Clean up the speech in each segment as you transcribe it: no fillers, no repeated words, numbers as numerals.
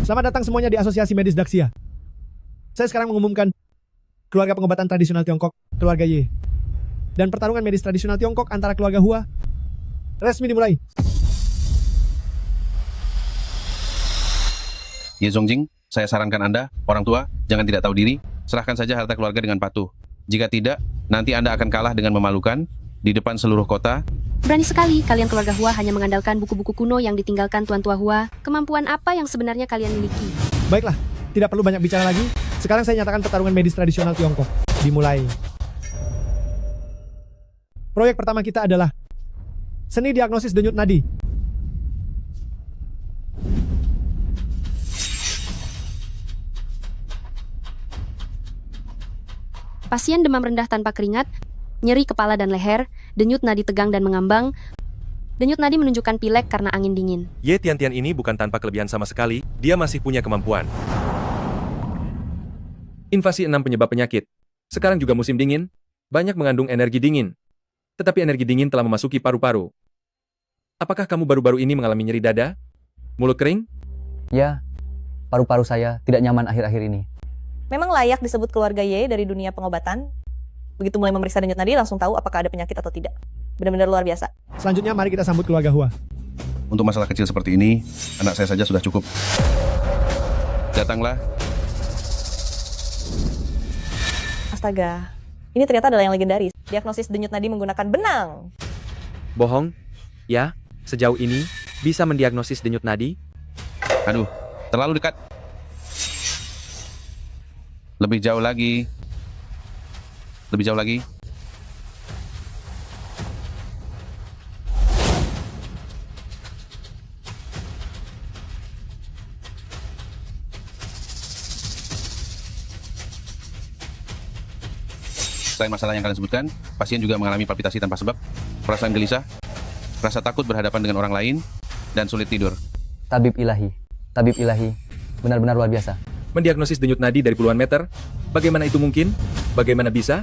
Selamat datang semuanya di Asosiasi Medis Daxia. Saya sekarang mengumumkan keluarga pengobatan tradisional Tiongkok, keluarga Y. Dan pertarungan medis tradisional Tiongkok antara keluarga Hua resmi dimulai. Ye Zongjing, saya sarankan Anda, orang tua, jangan tidak tahu diri, serahkan saja harta keluarga dengan patuh. Jika tidak, nanti Anda akan kalah dengan memalukan di depan seluruh kota. Berani sekali kalian keluarga Hua hanya mengandalkan buku-buku kuno yang ditinggalkan Tuan Tua Hua. Kemampuan apa yang sebenarnya kalian miliki? Baiklah, tidak perlu banyak bicara lagi. Sekarang saya nyatakan pertarungan medis tradisional Tiongkok dimulai. Proyek pertama kita adalah seni diagnosis denyut nadi. Pasien demam rendah tanpa keringat, nyeri kepala dan leher, denyut nadi tegang dan mengambang. Denyut nadi menunjukkan pilek karena angin dingin. Ye Tiantian ini bukan tanpa kelebihan sama sekali, dia masih punya kemampuan. Invasi 6 penyebab penyakit. Sekarang juga musim dingin, banyak mengandung energi dingin. Tetapi energi dingin telah memasuki paru-paru. Apakah kamu baru-baru ini mengalami nyeri dada? Mulut kering? Ya, paru-paru saya tidak nyaman akhir-akhir ini. Memang layak disebut keluarga Y dari dunia pengobatan. Begitu mulai memeriksa denyut nadi langsung tahu apakah ada penyakit atau tidak. Benar-benar luar biasa. Selanjutnya mari kita sambut keluarga Hua. Untuk masalah kecil seperti ini, anak saya saja sudah cukup. Datanglah. Astaga, ini ternyata adalah yang legendaris. Diagnosis denyut nadi menggunakan benang. Bohong? Ya, sejauh ini bisa mendiagnosis denyut nadi? Aduh, terlalu dekat. Lebih jauh lagi. Lebih jauh lagi. Selain masalah yang kalian sebutkan, pasien juga mengalami palpitasi tanpa sebab, perasaan gelisah, rasa takut berhadapan dengan orang lain, dan sulit tidur. Tabib ilahi, benar-benar luar biasa. Mendiagnosis denyut nadi dari puluhan meter? Bagaimana itu mungkin? Bagaimana bisa?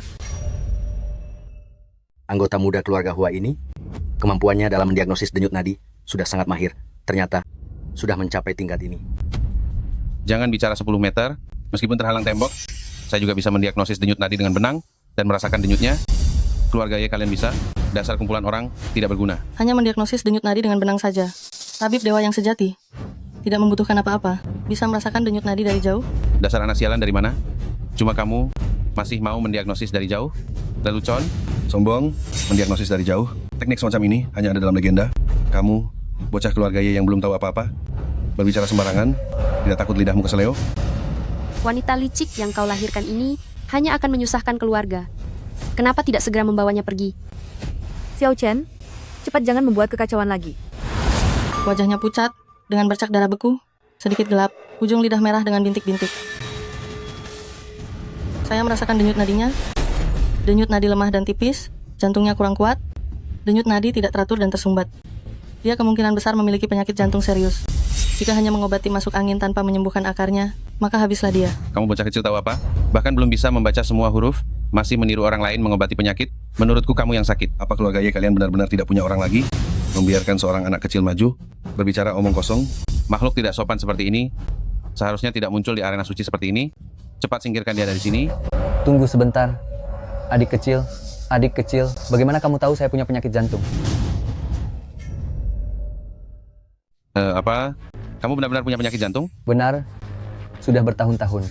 Anggota muda keluarga Hua ini, kemampuannya dalam mendiagnosis denyut nadi sudah sangat mahir. Ternyata, sudah mencapai tingkat ini. Jangan bicara 10 meter, meskipun terhalang tembok, saya juga bisa mendiagnosis denyut nadi dengan benang, dan merasakan denyutnya. Keluarga ya kalian bisa, dasar kumpulan orang tidak berguna. Hanya mendiagnosis denyut nadi dengan benang saja. Tabib dewa yang sejati. Tidak membutuhkan apa-apa. Bisa merasakan denyut nadi dari jauh. Dasar anak sialan dari mana? Cuma kamu masih mau mendiagnosis dari jauh? Lelucon, sombong, mendiagnosis dari jauh. Teknik semacam ini hanya ada dalam legenda. Kamu, bocah keluarga Y yang belum tahu apa-apa, berbicara sembarangan, tidak takut lidahmu keseleo? Wanita licik yang kau lahirkan ini hanya akan menyusahkan keluarga. Kenapa tidak segera membawanya pergi? Xiao Chen, cepat jangan membuat kekacauan lagi. Wajahnya pucat, dengan bercak darah beku, sedikit gelap, ujung lidah merah dengan bintik-bintik. Saya merasakan denyut nadinya. Denyut nadi lemah dan tipis, jantungnya kurang kuat. Denyut nadi tidak teratur dan tersumbat. Dia kemungkinan besar memiliki penyakit jantung serius. Jika hanya mengobati masuk angin tanpa menyembuhkan akarnya, maka habislah dia. Kamu bocah kecil tahu apa? Bahkan belum bisa membaca semua huruf, masih meniru orang lain mengobati penyakit. Menurutku kamu yang sakit. Apa keluarga Y kalian benar-benar tidak punya orang lagi? Membiarkan seorang anak kecil maju, berbicara omong kosong. Makhluk tidak sopan seperti ini seharusnya tidak muncul di arena suci seperti ini. Cepat singkirkan dia dari sini. Tunggu sebentar. Adik kecil, bagaimana kamu tahu saya punya penyakit jantung? Apa? Kamu benar-benar punya penyakit jantung? Benar, sudah bertahun-tahun.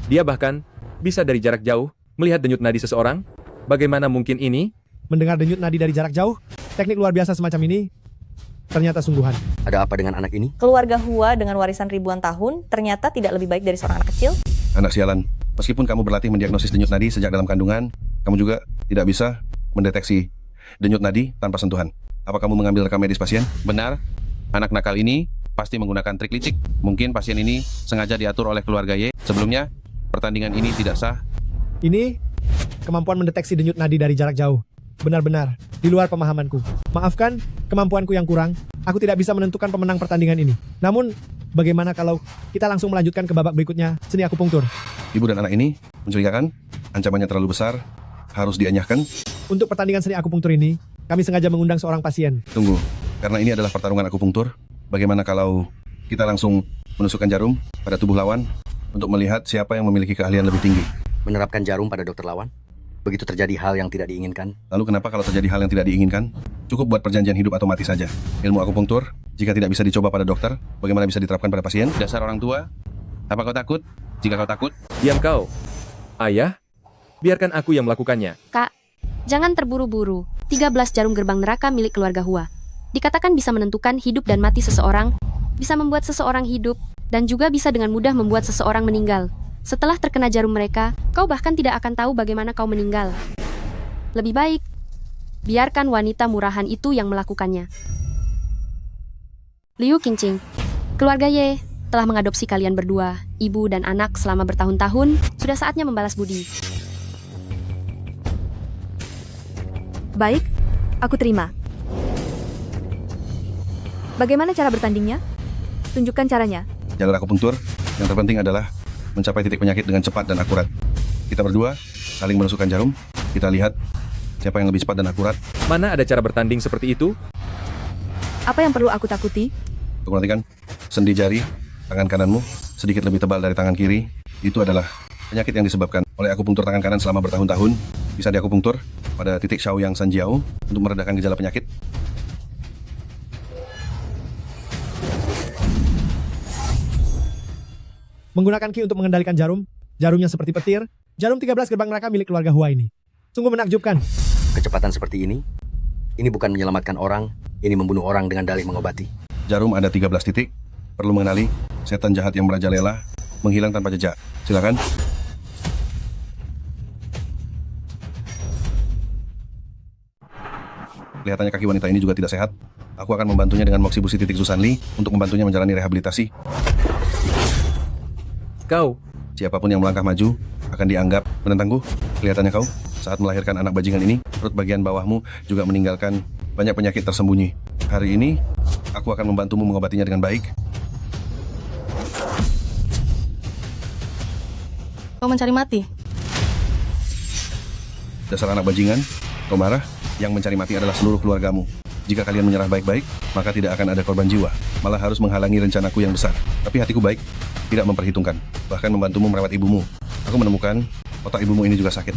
Dia bahkan bisa dari jarak jauh melihat denyut nadi seseorang? Bagaimana mungkin ini? Mendengar denyut nadi dari jarak jauh, teknik luar biasa semacam ini ternyata sungguhan. Ada apa dengan anak ini? Keluarga Hua dengan warisan ribuan tahun ternyata tidak lebih baik dari seorang anak kecil. Anak sialan. Meskipun kamu berlatih mendiagnosis denyut nadi sejak dalam kandungan, kamu juga tidak bisa mendeteksi denyut nadi tanpa sentuhan. Apa kamu mengambil rekam medis pasien? Benar. Anak nakal ini pasti menggunakan trik licik. Mungkin pasien ini sengaja diatur oleh keluarga Y. Sebelumnya, pertandingan ini tidak sah. Ini kemampuan mendeteksi denyut nadi dari jarak jauh. Benar-benar di luar pemahamanku. Maafkan kemampuanku yang kurang. Aku tidak bisa menentukan pemenang pertandingan ini. Namun, bagaimana kalau kita langsung melanjutkan ke babak berikutnya, seni akupunktur? Ibu dan anak ini mencurigakan, ancamannya terlalu besar, harus dianyahkan. Untuk pertandingan seni akupunktur ini, kami sengaja mengundang seorang pasien. Tunggu, karena ini adalah pertarungan akupunktur, bagaimana kalau kita langsung menusukkan jarum pada tubuh lawan untuk melihat siapa yang memiliki keahlian lebih tinggi. Menerapkan jarum pada dokter lawan? Begitu terjadi hal yang tidak diinginkan, Lalu kenapa kalau terjadi hal yang tidak diinginkan? Cukup buat perjanjian hidup atau mati saja. Ilmu akupunktur, jika tidak bisa dicoba pada dokter, bagaimana bisa diterapkan pada pasien? Dasar orang tua, apa kau takut? Jika kau takut, Diam kau. Ayah, biarkan aku yang melakukannya. Kak, jangan terburu-buru. 13 jarum gerbang neraka milik keluarga Hua. Dikatakan bisa menentukan hidup dan mati seseorang, bisa membuat seseorang hidup, dan juga bisa dengan mudah membuat seseorang meninggal. Setelah terkena jarum mereka, kau bahkan tidak akan tahu bagaimana kau meninggal. Lebih baik, biarkan wanita murahan itu yang melakukannya. Liu Qingqing, keluarga Ye telah mengadopsi kalian berdua, ibu dan anak selama bertahun-tahun, sudah saatnya membalas budi. Baik, aku terima. Bagaimana cara bertandingnya? Tunjukkan caranya. jalur akupunktur, yang terpenting adalah mencapai titik penyakit dengan cepat dan akurat. Kita berdua saling menusukkan jarum, kita lihat siapa yang lebih cepat dan akurat. Mana ada cara bertanding seperti itu? Apa yang perlu aku takuti? Kau perhatikan, sendi jari, tangan kananmu sedikit lebih tebal dari tangan kiri. Itu adalah penyakit yang disebabkan oleh akupunktur tangan kanan selama bertahun-tahun. Bisa diakupunktur pada titik Shaoyang Sanjiao untuk meredakan gejala penyakit. Menggunakan ki untuk mengendalikan jarum, jarumnya seperti petir, jarum 13 gerbang neraka milik keluarga Hua ini. Sungguh menakjubkan. kecepatan seperti ini bukan menyelamatkan orang, ini membunuh orang dengan dalih mengobati. Jarum ada 13 titik, perlu mengenali setan jahat yang merajalela, menghilang tanpa jejak. Silakan. Kelihatannya kaki wanita ini juga tidak sehat. Aku akan membantunya dengan Moxie Busi titik Susanli untuk membantunya menjalani rehabilitasi. Kau, Siapapun yang melangkah maju akan dianggap menentangku. Kelihatannya kau saat melahirkan anak bajingan ini, perut bagian bawahmu juga meninggalkan banyak penyakit tersembunyi. Hari ini, aku akan membantumu mengobatinya dengan baik. Kau mencari mati. Dasar anak bajingan, kau marah? Yang mencari mati adalah seluruh keluargamu. Jika kalian menyerah baik-baik, maka tidak akan ada korban jiwa. Malah harus menghalangi rencanaku yang besar. Tapi hatiku baik, tidak memperhitungkan. Bahkan membantumu merawat ibumu. Aku menemukan otak ibumu ini juga sakit.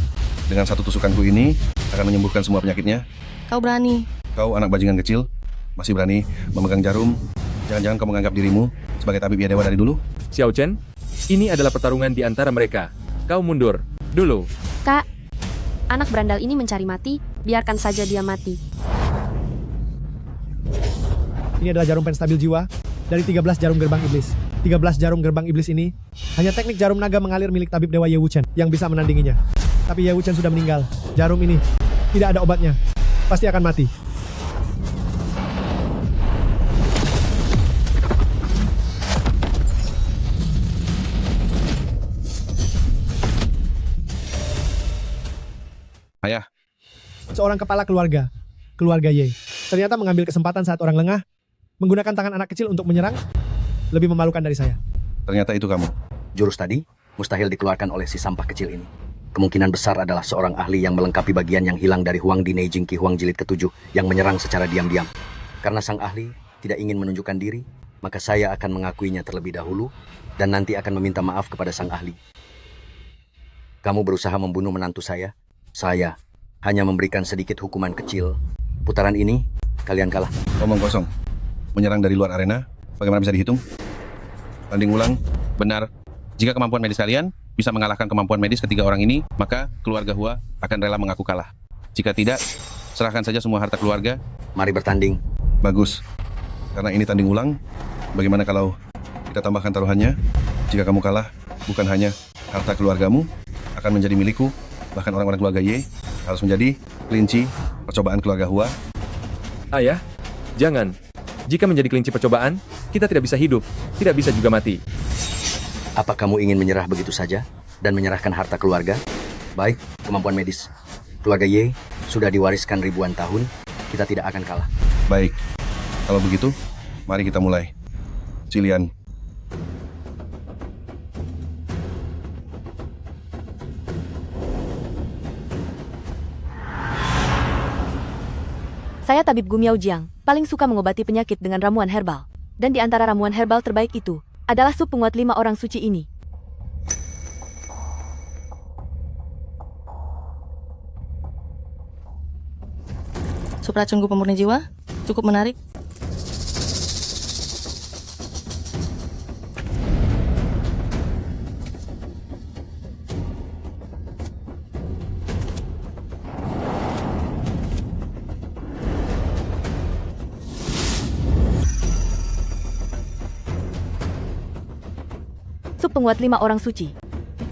Dengan satu tusukanku ini, akan menyembuhkan semua penyakitnya. Kau berani. Kau anak bajingan kecil, masih berani memegang jarum. Jangan-jangan kau menganggap dirimu sebagai tabib ya dewa dari dulu? Xiao Chen, ini adalah pertarungan di antara mereka. Kau mundur dulu. Kak, anak berandal ini mencari mati, biarkan saja dia mati. Ini adalah jarum penstabil jiwa dari 13 jarum gerbang iblis. 13 jarum gerbang iblis ini hanya teknik jarum naga mengalir milik tabib dewa Ye Wuchen yang bisa menandinginya. Tapi Ye Wuchen sudah meninggal. Jarum ini tidak ada obatnya. Pasti akan mati. Ayah, Seorang kepala keluarga, keluarga Ye, ternyata mengambil kesempatan saat orang lengah, menggunakan tangan anak kecil untuk menyerang, lebih memalukan dari saya. ternyata itu kamu. Jurus tadi mustahil dikeluarkan oleh si sampah kecil ini. Kemungkinan besar adalah seorang ahli yang melengkapi bagian yang hilang dari Huang di Neijing Ki Huang Jilid ke-7 yang menyerang secara diam-diam. Karena sang ahli tidak ingin menunjukkan diri, maka saya akan mengakuinya terlebih dahulu dan nanti akan meminta maaf kepada sang ahli. Kamu berusaha membunuh menantu saya hanya memberikan sedikit hukuman kecil. Putaran ini, kalian kalah. Omong kosong. Menyerang dari luar arena, bagaimana bisa dihitung? Tanding ulang. Benar. Jika kemampuan medis kalian bisa mengalahkan kemampuan medis ketiga orang ini, maka keluarga Hua akan rela mengaku kalah. Jika tidak, serahkan saja semua harta keluarga. Mari bertanding. Bagus. Karena ini tanding ulang, bagaimana kalau kita tambahkan taruhannya? Jika kamu kalah, bukan hanya harta keluargamu akan menjadi milikku, bahkan orang-orang keluarga Ye harus menjadi kelinci percobaan keluarga Hua. Ayah, jangan. Jika menjadi kelinci percobaan, kita tidak bisa hidup, tidak bisa juga mati. Apa kamu ingin menyerah begitu saja dan menyerahkan harta keluarga? Baik, kemampuan medis. Keluarga Ye sudah diwariskan ribuan tahun, kita tidak akan kalah. Baik, kalau begitu, mari kita mulai. Cilian. Saya tabib Gumiao Jiang, paling suka mengobati penyakit dengan ramuan herbal. Dan di antara ramuan herbal terbaik itu, adalah sup penguat 5 orang suci ini. Sup racunku pemurni jiwa cukup menarik. Sup penguat 5 orang suci.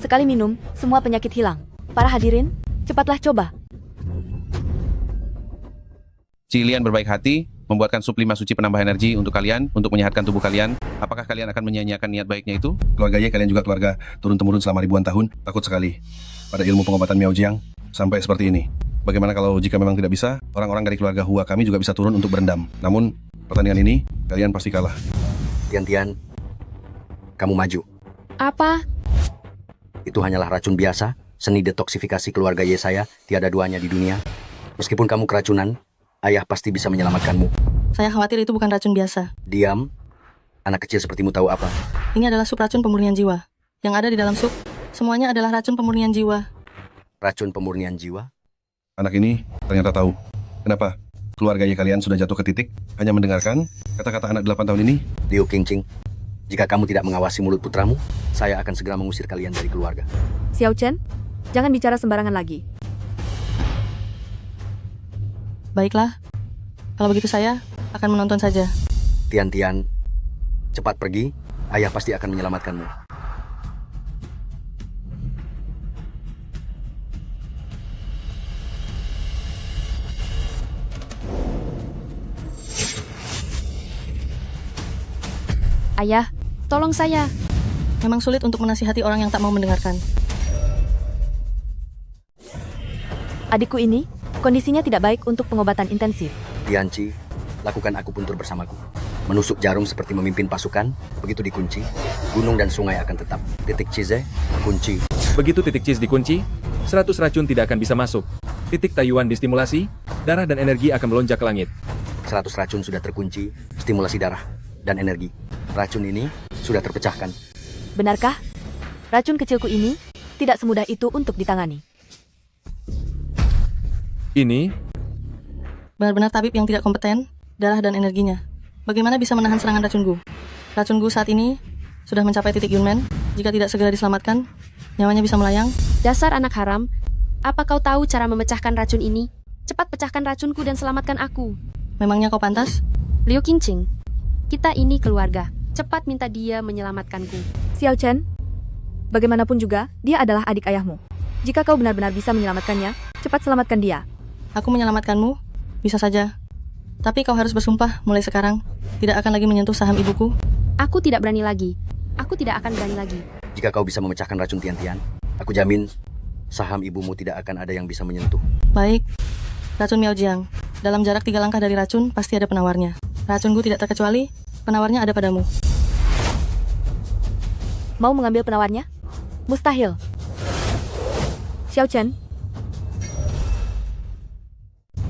Sekali minum, semua penyakit hilang. Para hadirin, cepatlah coba. Cilian berbaik hati membuatkan sup 5 suci penambah energi untuk kalian, untuk menyehatkan tubuh kalian. Apakah kalian akan menyia-nyiakan niat baiknya itu? Keluarga Ye, kalian juga keluarga turun-temurun selama ribuan tahun. Takut sekali pada ilmu pengobatan Miao Jiang sampai seperti ini. Bagaimana kalau jika memang tidak bisa, orang-orang dari keluarga Hua kami juga bisa turun untuk berendam. Namun, pertandingan ini, kalian pasti kalah. Tian-Tian, kamu maju. Apa? Itu hanyalah racun biasa, seni detoksifikasi keluarga Ye saya, tiada duanya di dunia. Meskipun kamu keracunan, ayah pasti bisa menyelamatkanmu. Saya khawatir itu bukan racun biasa. Diam, anak kecil sepertimu tahu apa? Ini adalah sup racun pemurnian jiwa. Yang ada di dalam sup, semuanya adalah racun pemurnian jiwa. Racun pemurnian jiwa? Anak ini ternyata tahu. Kenapa? Keluarga Ye kalian sudah jatuh ke titik, hanya mendengarkan kata-kata anak 8 tahun ini. Liu Qingqing, jika kamu tidak mengawasi mulut putramu, saya akan segera mengusir kalian dari keluarga. Xiao Chen, jangan bicara sembarangan lagi. Baiklah, kalau begitu saya akan menonton saja. Tian-Tian, cepat pergi, ayah pasti akan menyelamatkanmu. Ayah, tolong saya. Memang sulit untuk menasihati orang yang tak mau mendengarkan. Adikku ini, kondisinya tidak baik untuk pengobatan intensif. Tianci, lakukan akupuntur bersamaku. Menusuk jarum seperti memimpin pasukan, begitu dikunci, gunung dan sungai akan tetap. Titik Cize, kunci. Begitu titik cheese dikunci, 100 racun tidak akan bisa masuk. Titik Taiyuan distimulasi, darah dan energi akan melonjak ke langit. 100 racun sudah terkunci, stimulasi darah dan energi. Racun ini sudah terpecahkan. Benarkah? Racun kecilku ini tidak semudah itu untuk ditangani. Ini, Benar-benar tabib yang tidak kompeten, darah dan energinya. Bagaimana bisa menahan serangan racunku? Racunku saat ini sudah mencapai titik Yunmen. Jika tidak segera diselamatkan, nyawanya bisa melayang. Dasar anak haram. Apa kau tahu cara memecahkan racun ini? Cepat pecahkan racunku dan selamatkan aku. Memangnya kau pantas? Liu Qingqing, kita ini keluarga. Cepat minta dia menyelamatkanku. Xiao Chen, bagaimanapun juga, dia adalah adik ayahmu. Jika kau benar-benar bisa menyelamatkannya, cepat selamatkan dia. Aku menyelamatkanmu? Bisa saja. Tapi kau harus bersumpah mulai sekarang, tidak akan lagi menyentuh saham ibuku. Aku tidak berani lagi. Aku tidak akan berani lagi. Jika kau bisa memecahkan racun Tian-Tian, aku jamin saham ibumu tidak akan ada yang bisa menyentuh. Baik. Racun Miao Jiang. Dalam jarak 3 langkah dari racun, pasti ada penawarnya. Racunku tidak terkecuali, penawarnya ada padamu. Mau mengambil penawarnya? Mustahil. Xiao Chen.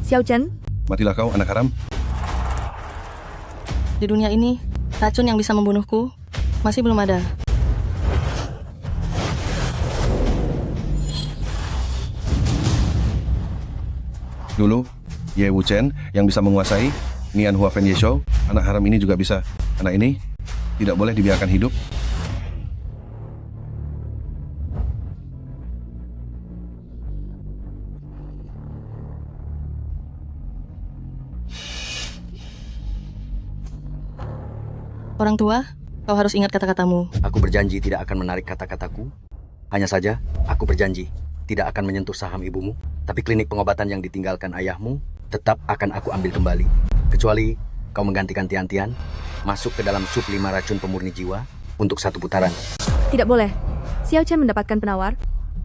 Xiao Chen, Matilah kau, anak haram. Di dunia ini, racun yang bisa membunuhku masih belum ada. Dulu, Ye Wuchen yang bisa menguasai Nian Hua Fen Yeshou, anak haram ini juga bisa. Anak ini tidak boleh dibiarkan hidup. Orang tua, kau harus ingat kata-katamu. Aku berjanji tidak akan menarik kata-kataku. Hanya saja, aku berjanji tidak akan menyentuh saham ibumu. Tapi klinik pengobatan yang ditinggalkan ayahmu tetap akan aku ambil kembali. Kecuali kau menggantikan Tian-Tian, masuk ke dalam sup 5 racun pemurni jiwa untuk 1 putaran. tidak boleh. Xiao Chen mendapatkan penawar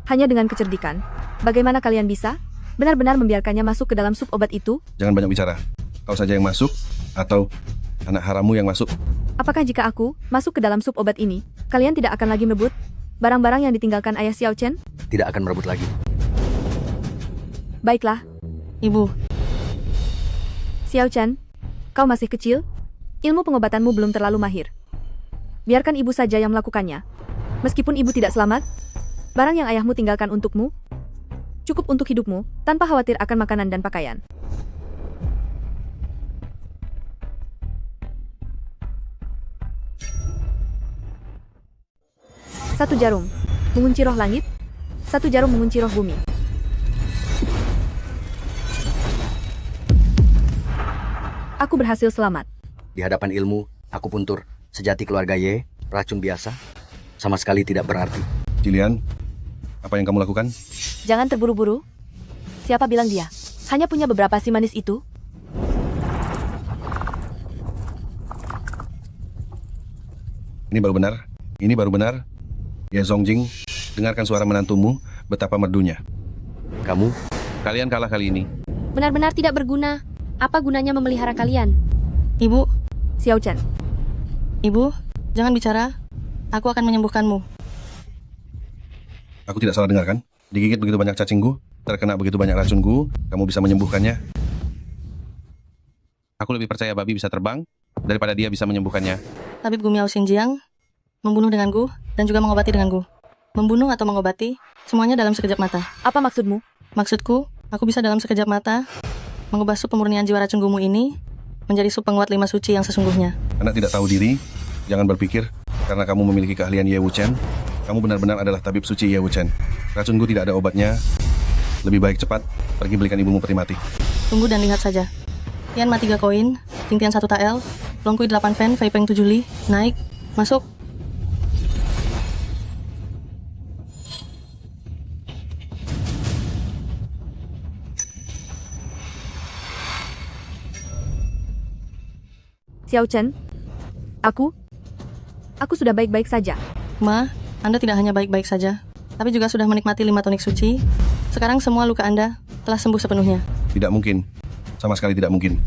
hanya dengan kecerdikan. Bagaimana kalian bisa benar-benar membiarkannya masuk ke dalam sup obat itu? Jangan banyak bicara. Kau saja yang masuk, atau anak harammu yang masuk. Apakah jika aku masuk ke dalam sup obat ini, kalian tidak akan lagi merebut barang-barang yang ditinggalkan ayah Xiao Chen? Tidak akan merebut lagi. Baiklah, Ibu, Xiao Chen, kau masih kecil, ilmu pengobatanmu belum terlalu mahir. Biarkan ibu saja yang melakukannya. Meskipun ibu tidak selamat, barang yang ayahmu tinggalkan untukmu cukup untuk hidupmu, tanpa khawatir akan makanan dan pakaian. Satu jarum mengunci roh langit, satu jarum mengunci roh bumi. Aku berhasil selamat. Di hadapan ilmu, aku puntur. Sejati keluarga Ye, racun biasa, sama sekali tidak berarti. Jilian, apa yang kamu lakukan? Jangan terburu-buru. Siapa bilang dia hanya punya beberapa si manis itu? Ini baru benar. Ini baru benar. Ye Zongjing, dengarkan suara menantumu, betapa merdunya. Kalian kalah kali ini. Benar-benar tidak berguna. Apa gunanya memelihara kalian? Ibu, Xiao Chen, ibu, jangan bicara. Aku akan menyembuhkanmu. Aku tidak salah dengar kan? Digigit begitu banyak cacingku, terkena begitu banyak racunku, kamu bisa menyembuhkannya. Aku lebih percaya babi bisa terbang daripada dia bisa menyembuhkannya. Tabib Gumiao Xinjiang membunuh denganku dan juga mengobati denganku. Membunuh atau mengobati, semuanya dalam sekejap mata. apa maksudmu? Maksudku, aku bisa dalam sekejap mata mengubah sup pemurnian jiwa racun gumu ini menjadi sup penguat 5 suci yang sesungguhnya. Anak tidak tahu diri, jangan berpikir karena kamu memiliki keahlian Ye Wuchen, kamu benar-benar adalah tabib suci Ye Wuchen. Racunku tidak ada obatnya. Lebih baik cepat pergi belikan ibumu peti mati. Tunggu dan lihat saja. Tian Ma 3 koin, Tingtian 1 tael, Longkui 8 fen, Fei Peng 7 li, naik, masuk. Xiao Chen, aku sudah baik-baik saja. Ma, Anda tidak hanya baik-baik saja, tapi juga sudah menikmati 5 tonik suci. Sekarang semua luka Anda telah sembuh sepenuhnya. Tidak mungkin. Sama sekali tidak mungkin.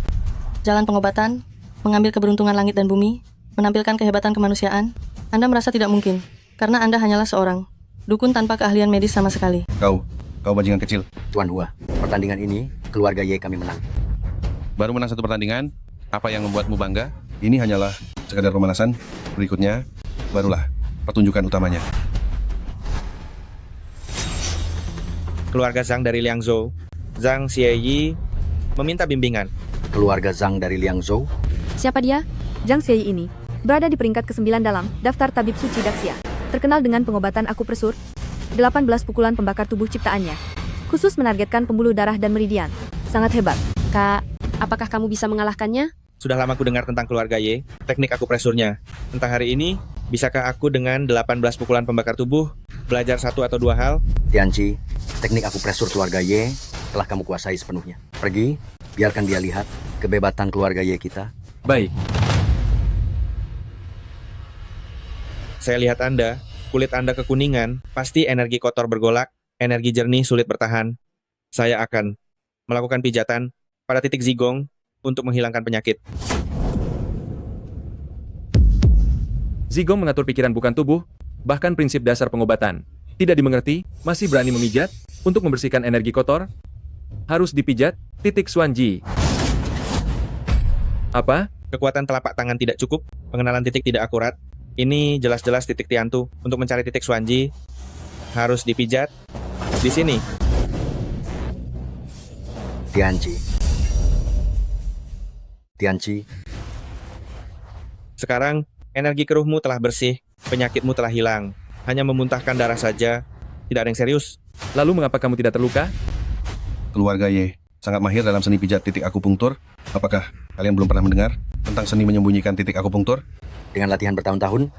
Jalan pengobatan, mengambil keberuntungan langit dan bumi, menampilkan kehebatan kemanusiaan. Anda merasa tidak mungkin, karena Anda hanyalah seorang dukun tanpa keahlian medis sama sekali. Kau bajingan kecil. Tuan Hua, pertandingan ini, keluarga Ye kami menang. Baru menang satu pertandingan, apa yang membuatmu bangga? Ini hanyalah sekadar pemanasan. Berikutnya, barulah pertunjukan utamanya. Keluarga Zhang dari Liangzhou, Zhang Xieyi, meminta bimbingan. Keluarga Zhang dari Liangzhou, Siapa dia? Zhang Xie ini berada di peringkat ke-9 dalam daftar tabib suci Daxia. Terkenal dengan pengobatan akupresur, 18 pukulan pembakar tubuh ciptaannya, khusus menargetkan pembuluh darah dan meridian. Sangat hebat. Kak, apakah kamu bisa mengalahkannya? Sudah lama aku dengar tentang keluarga Ye, teknik akupresurnya. Tentang hari ini, bisakah aku dengan 18 pukulan pembakar tubuh belajar 1 atau 2 hal? Tianchi, teknik akupresur keluarga Ye telah kamu kuasai sepenuhnya. Pergi, biarkan dia lihat kebebatan keluarga Ye kita. Baik, Saya lihat Anda, kulit Anda kekuningan, pasti energi kotor bergolak, energi jernih sulit bertahan. Saya akan melakukan pijatan pada titik zigong untuk menghilangkan penyakit. Zigong mengatur pikiran bukan tubuh, bahkan prinsip dasar pengobatan. Tidak dimengerti, masih berani memijat, untuk membersihkan energi kotor? Harus dipijat, titik Xuanji. Apa? Kekuatan telapak tangan tidak cukup, pengenalan titik tidak akurat. Ini jelas-jelas titik Tiantu. Untuk mencari titik Xuanji, harus dipijat di sini. Tianchi, Sekarang, energi keruhmu telah bersih, penyakitmu telah hilang. Hanya memuntahkan darah saja, tidak ada yang serius. Lalu mengapa kamu tidak terluka? Keluarga Ye sangat mahir dalam seni pijat titik akupunktur. Apakah kalian belum pernah mendengar tentang seni menyembunyikan titik akupunktur? dengan latihan bertahun-tahun,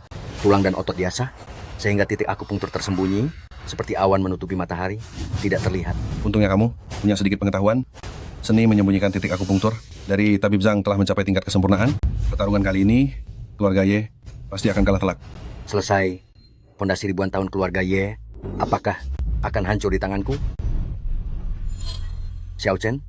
tulang dan otot diasah, sehingga titik akupunktur tersembunyi, seperti awan menutupi matahari, tidak terlihat. Untungnya kamu punya sedikit pengetahuan. Seni menyembunyikan titik akupunktur dari Tabib Zhang telah mencapai tingkat kesempurnaan. Pertarungan kali ini, keluarga Ye pasti akan kalah telak. Selesai, fondasi ribuan tahun keluarga Ye, apakah akan hancur di tanganku? Xiao Chen,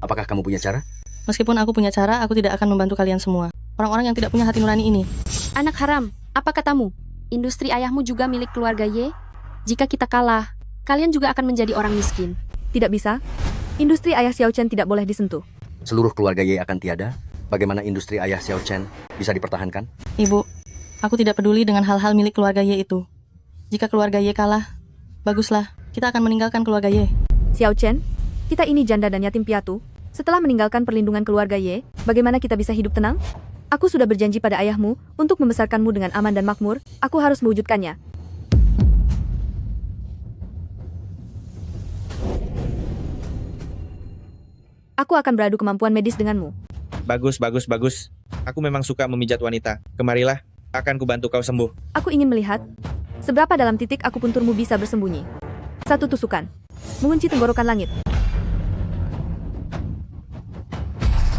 apakah kamu punya cara? Meskipun aku punya cara, aku tidak akan membantu kalian semua. Orang-orang yang tidak punya hati nurani ini. Anak haram, apa katamu? Industri ayahmu juga milik keluarga Ye? Jika kita kalah, kalian juga akan menjadi orang miskin. Tidak bisa. Industri ayah Xiao Chen tidak boleh disentuh. Seluruh keluarga Ye akan tiada. Bagaimana industri ayah Xiao Chen bisa dipertahankan? Ibu, Aku tidak peduli dengan hal-hal milik keluarga Ye itu. Jika keluarga Ye kalah, baguslah, kita akan meninggalkan keluarga Ye. Xiao Chen, kita ini janda dan yatim piatu. Setelah meninggalkan perlindungan keluarga Ye, bagaimana kita bisa hidup tenang? Aku sudah berjanji pada ayahmu untuk membesarkanmu dengan aman dan makmur. Aku harus mewujudkannya. Aku akan beradu kemampuan medis denganmu. Bagus, bagus, bagus. Aku memang suka memijat wanita. Kemarilah, akan kubantu kau sembuh. Aku ingin melihat seberapa dalam titik akupunturmu bisa bersembunyi. 1 tusukan. Mengunci tenggorokan langit.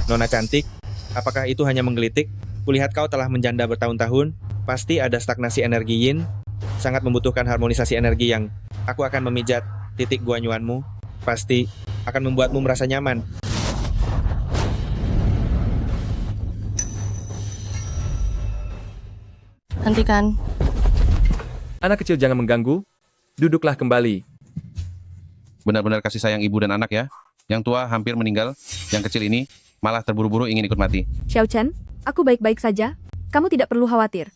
Nona cantik, apakah itu hanya menggelitik? Kulihat kau telah menjanda bertahun-tahun. Pasti ada stagnasi energi yin. Sangat membutuhkan harmonisasi energi yang aku akan memijat titik guanyuanmu. Pasti akan membuatmu merasa nyaman. Hentikan. Anak kecil jangan mengganggu. Duduklah kembali. Benar-benar kasih sayang ibu dan anak ya. Yang tua hampir meninggal, yang kecil ini malah terburu-buru ingin ikut mati. Xiao Chen, aku baik-baik saja. Kamu tidak perlu khawatir.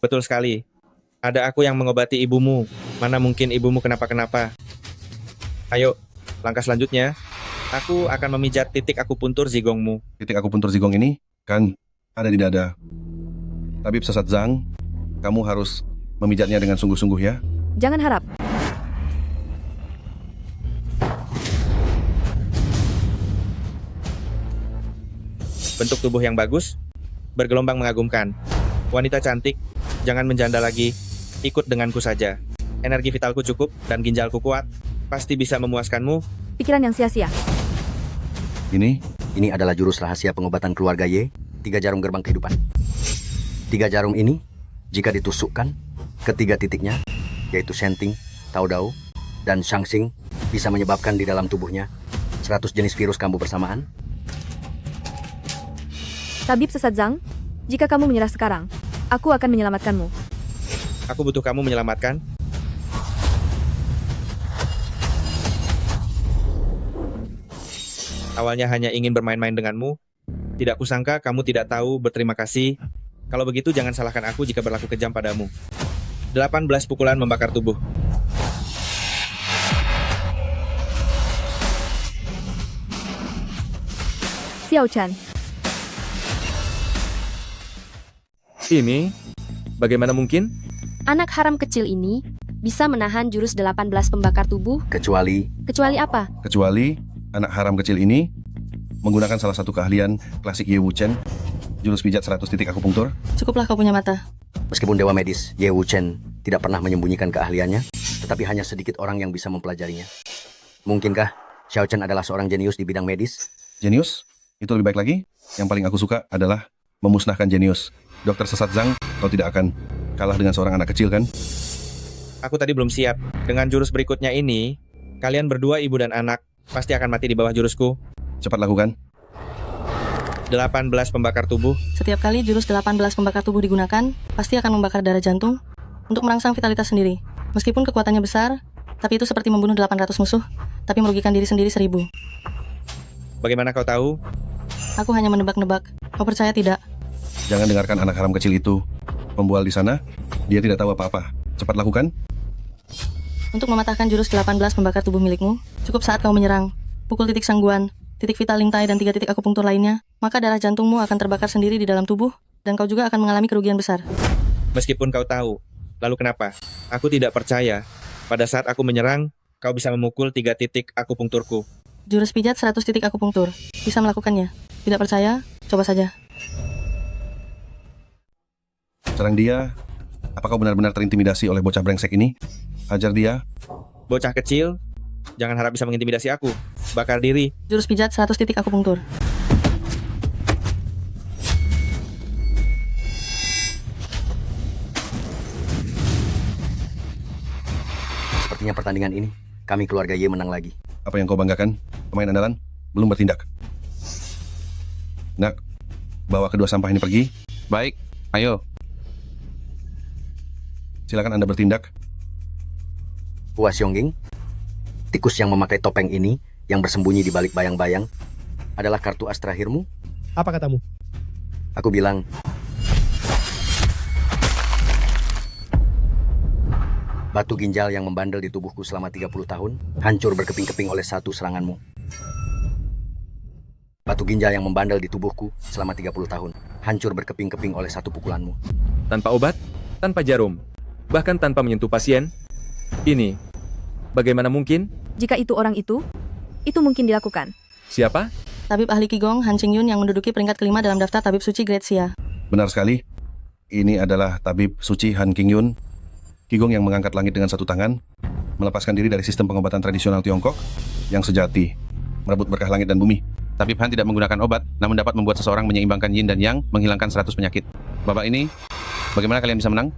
Betul sekali. Ada aku yang mengobati ibumu. Mana mungkin ibumu kenapa-kenapa. Ayo, langkah selanjutnya. Aku akan memijat titik akupuntur zigongmu. Titik akupuntur zigong ini kan ada di dada. Tabib Sesat Zhang, kamu harus memijatnya dengan sungguh-sungguh ya. Jangan harap. Bentuk tubuh yang bagus, bergelombang mengagumkan. Wanita cantik, jangan menjanda lagi. Ikut denganku saja. Energi vitalku cukup dan ginjalku kuat. Pasti bisa memuaskanmu. Pikiran yang sia-sia. Ini adalah jurus rahasia pengobatan keluarga Ye, 3 jarum gerbang kehidupan. 3 jarum ini, jika ditusukkan ke 3 titiknya, yaitu Shenting, Taodao, dan Shangxing, bisa menyebabkan di dalam tubuhnya 100 jenis virus kambuh bersamaan. Tabib Sesat Zhang, jika kamu menyerah sekarang, aku akan menyelamatkanmu. Aku butuh kamu menyelamatkan. Awalnya hanya ingin bermain-main denganmu. Tidak kusangka kamu tidak tahu berterima kasih. Kalau begitu jangan salahkan aku jika berlaku kejam padamu. 18 pukulan membakar tubuh. Xiao Chen, Ini, bagaimana mungkin? Anak haram kecil ini bisa menahan jurus 18 pembakar tubuh. Kecuali Kecuali apa? Kecuali anak haram kecil ini menggunakan salah satu keahlian klasik Ye Wuchen, jurus pijat 100 titik akupunktur. Cukuplah kau punya mata. meskipun dewa medis Ye Wuchen tidak pernah menyembunyikan keahliannya, tetapi hanya sedikit orang yang bisa mempelajarinya. Mungkinkah Xiao Chen adalah seorang jenius di bidang medis? Jenius? Itu lebih baik lagi. Yang paling aku suka adalah memusnahkan jenius. Dokter Sesat Zhang, kau tidak akan kalah dengan seorang anak kecil kan? Aku tadi belum siap. Dengan jurus berikutnya ini, kalian berdua ibu dan anak pasti akan mati di bawah jurusku. Cepat lakukan. 18 pembakar tubuh. Setiap kali jurus 18 pembakar tubuh digunakan, pasti akan membakar darah jantung untuk merangsang vitalitas sendiri. Meskipun kekuatannya besar, tapi itu seperti membunuh 800 musuh, tapi merugikan diri sendiri 1000. Bagaimana kau tahu? Aku hanya menebak-nebak. Kau percaya tidak? Jangan dengarkan anak haram kecil itu. Pembual di sana, dia tidak tahu apa-apa. Cepat lakukan. Untuk mematahkan jurus 18 pembakar tubuh milikmu, cukup saat kau menyerang. Pukul titik sangguan, titik vital lingtai dan 3 titik akupunktur lainnya, maka darah jantungmu akan terbakar sendiri di dalam tubuh, dan kau juga akan mengalami kerugian besar. Meskipun kau tahu, lalu kenapa? Aku tidak percaya. Pada saat aku menyerang, kau bisa memukul 3 titik akupunkturku. Jurus pijat 100 titik akupunktur. Bisa melakukannya. Tidak percaya? Coba saja. Serang dia. Apa kau benar-benar terintimidasi oleh bocah brengsek ini? Hajar dia. Bocah kecil, jangan harap bisa mengintimidasi aku. Bakar diri. Jurus pijat 100 titik akupunktur. Sepertinya pertandingan ini, kami keluarga Ye menang lagi. Apa yang kau banggakan? Pemain andalan belum bertindak. Nak, bawa kedua sampah ini pergi. Baik, ayo. Silakan Anda bertindak. Hua Xionging, tikus yang memakai topeng ini, yang bersembunyi di balik bayang-bayang, adalah kartu as terakhirmu? Apa katamu? Aku bilang, Batu ginjal yang membandel di tubuhku selama 30 tahun, hancur berkeping-keping oleh satu seranganmu. Batu ginjal yang membandel di tubuhku selama 30 tahun, hancur berkeping-keping oleh satu pukulanmu. Tanpa obat, tanpa jarum, bahkan tanpa menyentuh pasien. Ini, bagaimana mungkin? Jika itu orang itu mungkin dilakukan. Siapa? Tabib ahli Qigong Han Qingyun yang menduduki peringkat kelima dalam daftar tabib suci Grade Xia. Benar sekali. Ini adalah tabib suci Han Qingyun. Qigong yang mengangkat langit dengan satu tangan, melepaskan diri dari sistem pengobatan tradisional Tiongkok yang sejati, merebut berkah langit dan bumi. Tabib Han tidak menggunakan obat, namun dapat membuat seseorang menyeimbangkan yin dan yang, menghilangkan 100 penyakit. Babak ini, bagaimana kalian bisa menang?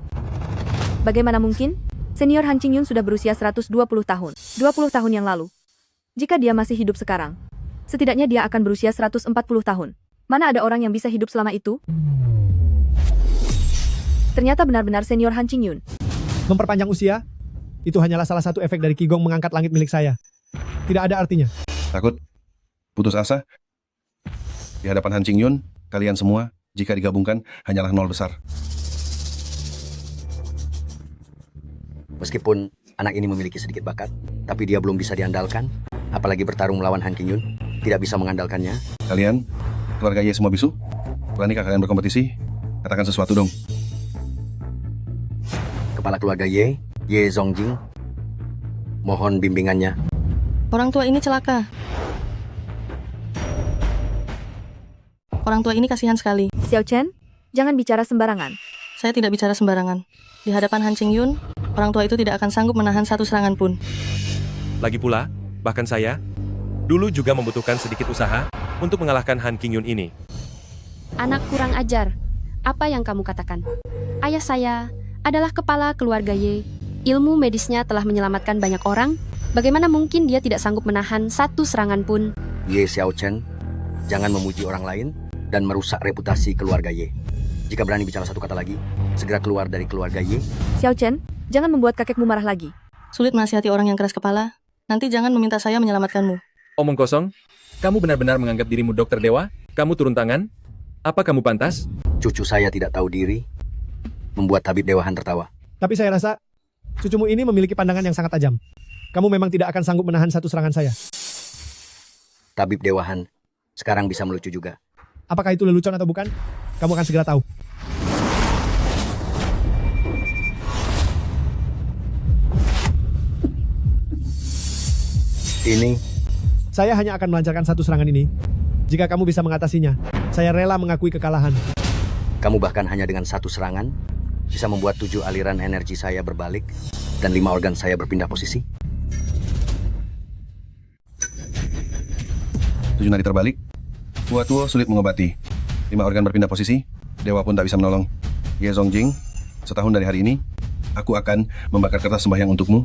Bagaimana mungkin? Senior Han Qingyun sudah berusia 120 tahun. 20 tahun yang lalu. Jika dia masih hidup sekarang, setidaknya dia akan berusia 140 tahun. Mana ada orang yang bisa hidup selama itu? Ternyata benar-benar senior Han Qingyun. Memperpanjang usia, itu hanyalah salah satu efek dari Qigong mengangkat langit milik saya. Tidak ada artinya. Takut? Putus asa? Di hadapan Han Qingyun, kalian semua, jika digabungkan, hanyalah nol besar. Meskipun anak ini memiliki sedikit bakat, tapi dia belum bisa diandalkan, apalagi bertarung melawan Han Qingyun, tidak bisa mengandalkannya. Kalian, keluarga Ye semua bisu? Beranikah kalian berkompetisi? Katakan sesuatu dong. Kepala keluarga Ye Zongjing, mohon bimbingannya. Orang tua ini celaka. Orang tua ini kasihan sekali. Xiao Chen, jangan bicara sembarangan. Saya tidak bicara sembarangan. Di hadapan Han Qingyun, orang tua itu tidak akan sanggup menahan satu serangan pun. Lagi pula, bahkan saya, dulu juga membutuhkan sedikit usaha untuk mengalahkan Han Qingyun ini. Anak kurang ajar. Apa yang kamu katakan? Ayah saya adalah kepala keluarga Ye. Ilmu medisnya telah menyelamatkan banyak orang. Bagaimana mungkin dia tidak sanggup menahan satu serangan pun? Ye Xiao Chen, jangan memuji orang lain dan merusak reputasi keluarga Ye. Jika berani bicara satu kata lagi, segera keluar dari keluarga Ye. Xiao Chen, jangan membuat kakekmu marah lagi. Sulit menasihati orang yang keras kepala. Nanti jangan meminta saya menyelamatkanmu. Omong kosong? Kamu benar-benar menganggap dirimu dokter dewa? Kamu turun tangan? Apa kamu pantas? Cucu saya tidak tahu diri, membuat tabib Dewa Han tertawa. Tapi saya rasa, cucumu ini memiliki pandangan yang sangat tajam. Kamu memang tidak akan sanggup menahan satu serangan saya. Tabib Dewa Han sekarang bisa melucu juga. Apakah itu lelucon atau bukan? Kamu akan segera tahu. Ini, Saya hanya akan melancarkan satu serangan ini. Jika kamu bisa mengatasinya, saya rela mengakui kekalahan. kamu bahkan hanya dengan satu serangan bisa membuat 7 aliran energi saya berbalik dan 5 organ saya berpindah posisi. 7 nadi terbalik. Tua sulit mengobati. 5 organ berpindah posisi. Dewa pun tak bisa menolong. Ye Zongjing, setahun dari hari ini, aku akan membakar kertas sembahyang untukmu.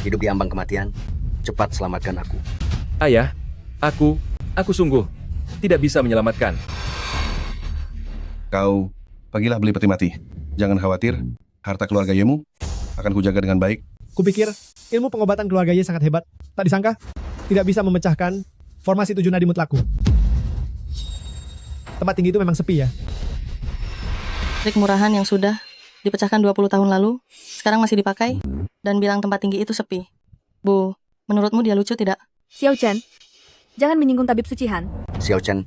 Hidup di ambang kematian. Cepat selamatkan aku. Ayah, aku sungguh tidak bisa menyelamatkan. Kau pergilah beli peti mati. Jangan khawatir, harta keluarga Yemu akan kujaga dengan baik. Kupikir ilmu pengobatan keluarga Ye sangat hebat. Tak disangka, tidak bisa memecahkan formasi 7 nadi mutlakku. Tempat tinggi itu memang sepi ya. Trik murahan yang sudah dipecahkan 20 tahun lalu, sekarang masih dipakai, dan bilang tempat tinggi itu sepi. Bu, menurutmu dia lucu tidak? Xiao Chen, jangan menyinggung tabib suci Han. Xiao Chen,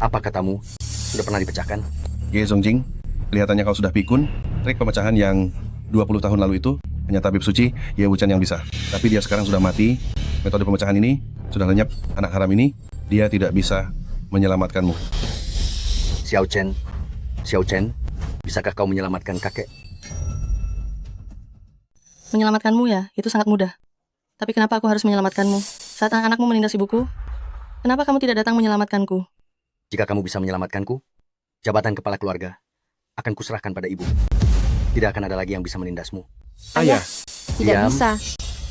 apa katamu? Sudah pernah dipecahkan? Ye Zongjing, kelihatannya kau sudah pikun. Trik pemecahan yang 20 tahun lalu itu hanya tabib suci Ye Wuchen yang bisa. Tapi dia sekarang sudah mati. Metode pemecahan ini sudah lenyap. Anak haram ini, dia tidak bisa menyelamatkanmu. Xiao Chen, bisakah kau menyelamatkan kakek? Menyelamatkanmu ya, itu sangat mudah. Tapi kenapa aku harus menyelamatkanmu? Saat anak-anakmu menindas ibuku, kenapa kamu tidak datang menyelamatkanku? Jika kamu bisa menyelamatkanku, jabatan kepala keluarga akan kuserahkan pada ibu. Tidak akan ada lagi yang bisa menindasmu. Ayah, Tidak Diam. bisa.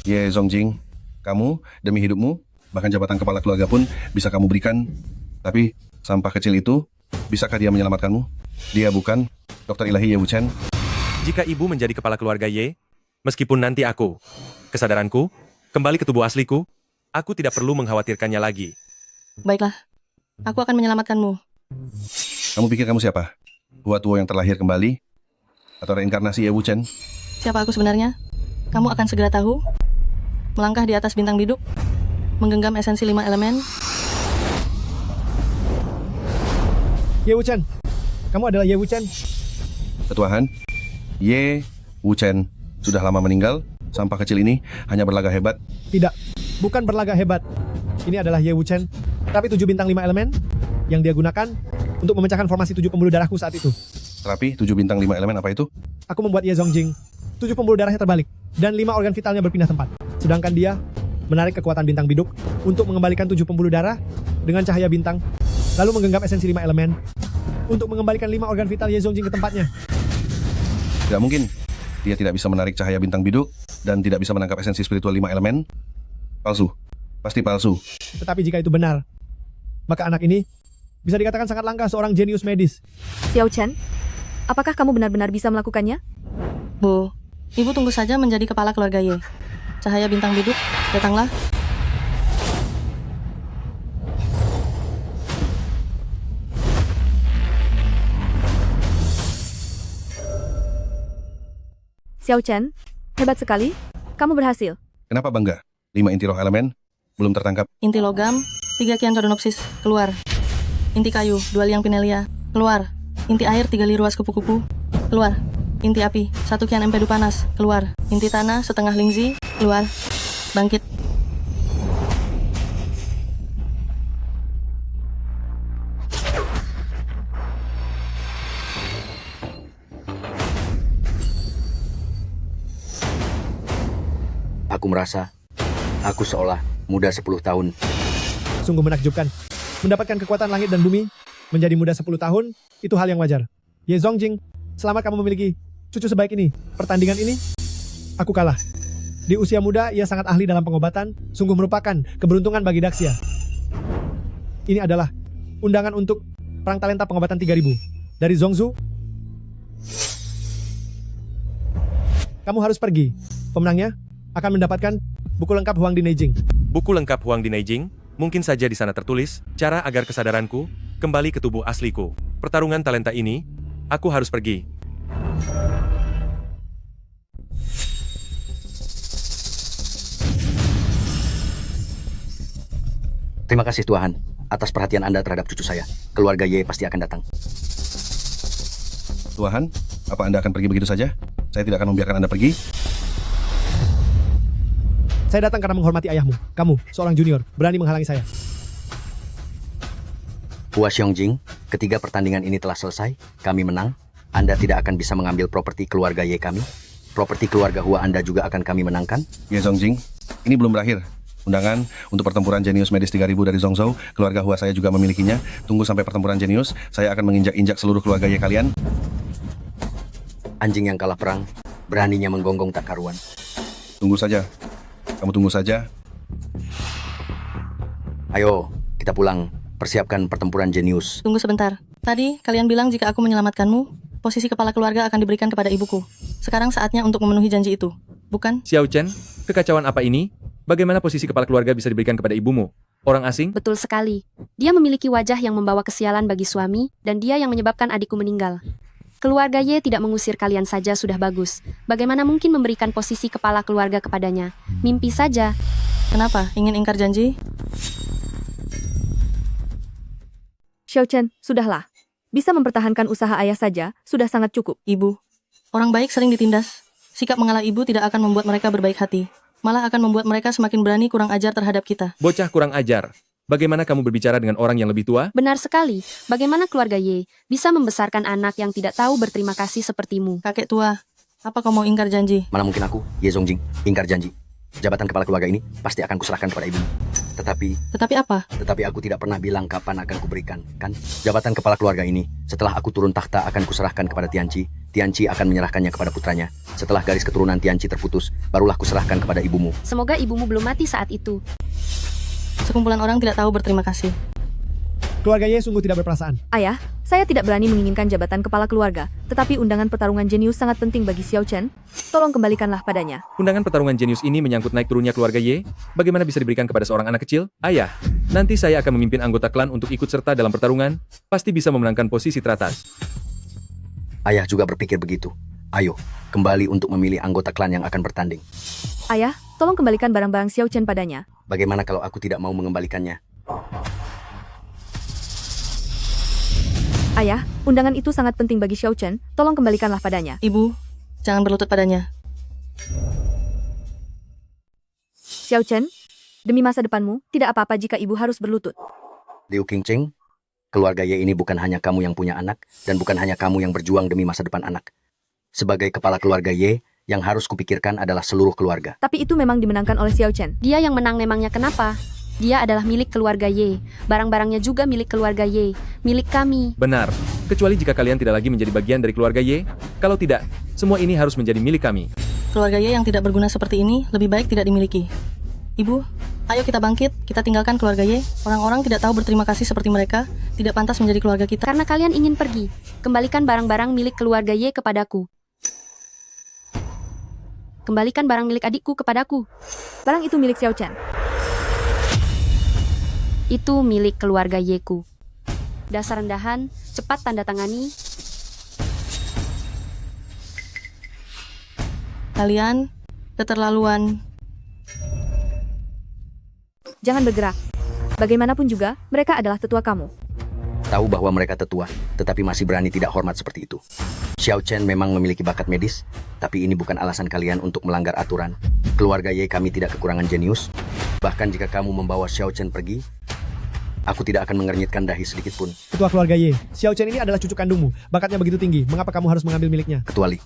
Ye Zongjing, kamu demi hidupmu, bahkan jabatan kepala keluarga pun bisa kamu berikan. Tapi sampah kecil itu, bisakah dia menyelamatkanmu? Dia bukan Dokter Ilahi Ye Wuchen. jika ibu menjadi kepala keluarga Ye, meskipun nanti kesadaranku, kembali ke tubuh asliku, aku tidak perlu mengkhawatirkannya lagi. Baiklah, aku akan menyelamatkanmu. Kamu pikir kamu siapa? Tua yang terlahir kembali? Atau reinkarnasi Ye Wuchen? siapa aku sebenarnya? Kamu akan segera tahu. Melangkah di atas bintang biduk, menggenggam esensi 5 elemen. Ye Wuchen, kamu adalah Ye Wuchen. Ketuahan, Ye Wuchen sudah lama meninggal. Sampah kecil ini hanya berlagak hebat. Tidak, bukan berlagak hebat. Ini adalah Ye Wuchen, tapi 7 bintang 5 elemen yang dia gunakan untuk memecahkan formasi 7 pembuluh darahku saat itu. Terapi 7 bintang 5 elemen apa itu? Aku membuat Ye Zongjing, 7 pembuluh darahnya terbalik, dan 5 organ vitalnya berpindah tempat. Sedangkan dia menarik kekuatan bintang biduk untuk mengembalikan 7 pembuluh darah dengan cahaya bintang, lalu menggenggam esensi 5 elemen untuk mengembalikan 5 organ vital Ye Zongjing ke tempatnya. Tidak mungkin. Dia tidak bisa menarik cahaya bintang biduk dan tidak bisa menangkap esensi spiritual 5 elemen. Palsu. Pasti palsu. Tetapi jika itu benar, maka anak ini bisa dikatakan sangat langka seorang jenius medis. Xiao Chen, apakah kamu benar-benar bisa melakukannya? Bu, ibu tunggu saja menjadi kepala keluarga Ye. Cahaya bintang biduk, datanglah. Xiao Chen, hebat sekali. Kamu berhasil. Kenapa bangga? 5 inti roh elemen belum tertangkap. Inti logam, 3 kian Chordonopsis, keluar. Inti kayu, 2 liang Pinelia, keluar. Inti air, 3 liruas kupu-kupu, keluar. Inti api, 1 kian empedu panas, keluar. Inti tanah, setengah lingzi, keluar. Bangkit. Aku merasa, aku seolah muda 10 tahun. Sungguh menakjubkan. Mendapatkan kekuatan langit dan bumi, menjadi muda 10 tahun, itu hal yang wajar. Ye Zongjing, selamat kamu memiliki cucu sebaik ini. Pertandingan ini, aku kalah. Di usia muda, ia sangat ahli dalam pengobatan, sungguh merupakan keberuntungan bagi Daxia. Ini adalah undangan untuk perang talenta pengobatan 3000 dari Zhongzhou. Kamu harus pergi. Pemenangnya akan mendapatkan buku lengkap Huang di Neijing. Buku lengkap Huang di Neijing, mungkin saja di sana tertulis, cara agar kesadaranku kembali ke tubuh asliku. Pertarungan talenta ini, aku harus pergi. Terima kasih Tuhan, atas perhatian Anda terhadap cucu saya. Keluarga Ye pasti akan datang. Tuhan, apa Anda akan pergi begitu saja? Saya tidak akan membiarkan Anda pergi. Saya datang karena menghormati ayahmu. Kamu, seorang junior, berani menghalangi saya. Hua Xiongjing, ketiga pertandingan ini telah selesai. Kami menang. Anda tidak akan bisa mengambil properti keluarga Ye kami. Properti keluarga Hua Anda juga akan kami menangkan. Ye Zongjing, ini belum berakhir. Undangan untuk pertempuran jenius medis 3000 dari Zhongzhou. Keluarga Hua saya juga memilikinya. Tunggu sampai pertempuran jenius. Saya akan menginjak-injak seluruh keluarga Ye kalian. Anjing yang kalah perang, beraninya menggonggong tak karuan. Tunggu saja. Kamu tunggu saja. Ayo, kita pulang. Persiapkan pertempuran jenius. Tunggu sebentar. Tadi, kalian bilang jika aku menyelamatkanmu, posisi kepala keluarga akan diberikan kepada ibuku. Sekarang saatnya untuk memenuhi janji itu. Bukan? Xiao Chen, kekacauan apa ini? Bagaimana posisi kepala keluarga bisa diberikan kepada ibumu? Orang asing? Betul sekali. Dia memiliki wajah yang membawa kesialan bagi suami, dan dia yang menyebabkan adikku meninggal. Keluarga Ye tidak mengusir kalian saja sudah bagus. Bagaimana mungkin memberikan posisi kepala keluarga kepadanya? Mimpi saja. Kenapa? Ingin ingkar janji? Xiao Chen, sudahlah. Bisa mempertahankan usaha ayah saja, sudah sangat cukup. Ibu, orang baik sering ditindas. Sikap mengalah ibu tidak akan membuat mereka berbaik hati. Malah akan membuat mereka semakin berani kurang ajar terhadap kita. Bocah kurang ajar. Bagaimana kamu berbicara dengan orang yang lebih tua? Benar sekali. Bagaimana keluarga Ye bisa membesarkan anak yang tidak tahu berterima kasih sepertimu? Kakek tua, apa kau mau ingkar janji? Mana mungkin aku, Ye Zongjing, ingkar janji. Jabatan kepala keluarga ini pasti akan kuserahkan kepada ibu. Tetapi apa? Tetapi aku tidak pernah bilang kapan akan kuberikan, kan? Jabatan kepala keluarga ini, setelah aku turun tahta akan kuserahkan kepada Tianqi. Tianqi akan menyerahkannya kepada putranya. Setelah garis keturunan Tianqi terputus, barulah kuserahkan kepada ibumu. Semoga ibumu belum mati saat itu. Sekumpulan orang tidak tahu berterima kasih. Keluarga Ye sungguh tidak berperasaan. Ayah, saya tidak berani menginginkan jabatan kepala keluarga, tetapi undangan pertarungan jenius sangat penting bagi Xiao Chen. Tolong kembalikanlah padanya. Undangan pertarungan jenius ini menyangkut naik turunnya keluarga Ye. Bagaimana bisa diberikan kepada seorang anak kecil? Ayah, nanti saya akan memimpin anggota klan untuk ikut serta dalam pertarungan. Pasti bisa memenangkan posisi teratas. Ayah juga berpikir begitu. Ayo, kembali untuk memilih anggota klan yang akan bertanding. Ayah, tolong kembalikan barang-barang Xiao Chen padanya. Bagaimana kalau aku tidak mau mengembalikannya? Ayah, undangan itu sangat penting bagi Xiao Chen, tolong kembalikanlah padanya. Ibu, jangan berlutut padanya. Xiao Chen, demi masa depanmu, tidak apa-apa jika ibu harus berlutut. Liu Qingqing, keluarga Ye ini bukan hanya kamu yang punya anak, dan bukan hanya kamu yang berjuang demi masa depan anak. Sebagai kepala keluarga Ye, yang harus kupikirkan adalah seluruh keluarga. Tapi itu memang dimenangkan oleh Xiao Chen. Dia yang menang memangnya kenapa? Dia adalah milik keluarga Ye. Barang-barangnya juga milik keluarga Ye. Milik kami. Benar. Kecuali jika kalian tidak lagi menjadi bagian dari keluarga Ye. Kalau tidak, semua ini harus menjadi milik kami. Keluarga Ye yang tidak berguna seperti ini lebih baik tidak dimiliki. Ibu, ayo kita bangkit, kita tinggalkan keluarga Ye. Orang-orang tidak tahu berterima kasih seperti mereka, tidak pantas menjadi keluarga kita. Karena kalian ingin pergi, kembalikan barang-barang milik keluarga Ye kepadaku. Kembalikan barang milik adikku kepadaku. Barang itu milik Xiao Chen. Itu milik keluarga Ye-ku. Dasar rendahan, cepat tanda tangani. Kalian keterlaluan. Jangan bergerak. Bagaimanapun juga, mereka adalah tetua kamu. Tahu bahwa mereka tetua, tetapi masih berani tidak hormat seperti itu. Xiao Chen memang memiliki bakat medis, tapi ini bukan alasan kalian untuk melanggar aturan. Keluarga Ye kami tidak kekurangan jenius. Bahkan jika kamu membawa Xiao Chen pergi, aku tidak akan mengernyitkan dahi sedikit pun. Ketua keluarga Ye, Xiao Chen ini adalah cucu kandungmu. Bakatnya begitu tinggi, mengapa kamu harus mengambil miliknya? Ketua Li,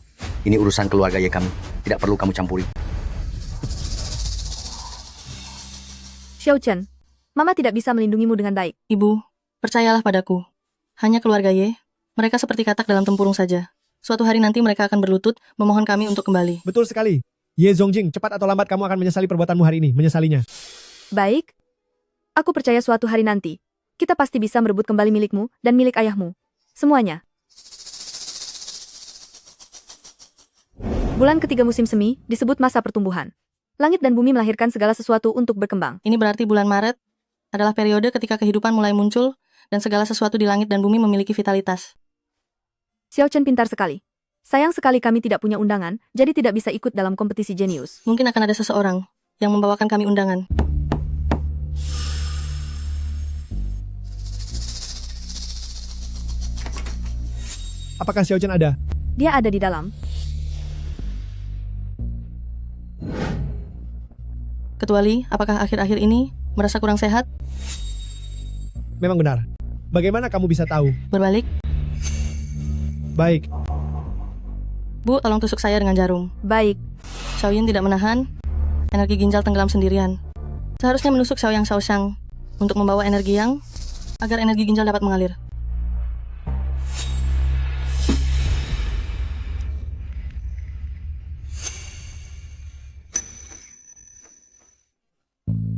ini urusan keluarga Ye kami. Tidak perlu kamu campuri. Xiao Chen, Mama tidak bisa melindungimu dengan baik. Ibu, percayalah padaku. Hanya keluarga Ye, mereka seperti katak dalam tempurung saja. Suatu hari nanti mereka akan berlutut, memohon kami untuk kembali. Betul sekali. Ye Zongjing, cepat atau lambat kamu akan menyesali perbuatanmu hari ini. Menyesalinya. Baik. Aku percaya suatu hari nanti, kita pasti bisa merebut kembali milikmu dan milik ayahmu. Semuanya. Bulan ketiga musim semi disebut masa pertumbuhan. Langit dan bumi melahirkan segala sesuatu untuk berkembang. Ini berarti bulan Maret adalah periode ketika kehidupan mulai muncul dan segala sesuatu di langit dan bumi memiliki vitalitas. Xiao Chen pintar sekali. Sayang sekali kami tidak punya undangan, jadi tidak bisa ikut dalam kompetisi jenius. Mungkin akan ada seseorang yang membawakan kami undangan. Apakah Xiao Chen ada? Dia ada di dalam. Ketua Li, apakah akhir-akhir ini merasa kurang sehat? Memang benar. Bagaimana kamu bisa tahu? Berbalik. Baik. Bu, tolong tusuk saya dengan jarum. Baik. Xiaoyin tidak menahan. Energi ginjal tenggelam sendirian. Seharusnya menusuk Xiaoyang Xiaoshang untuk membawa energi yang agar energi ginjal dapat mengalir.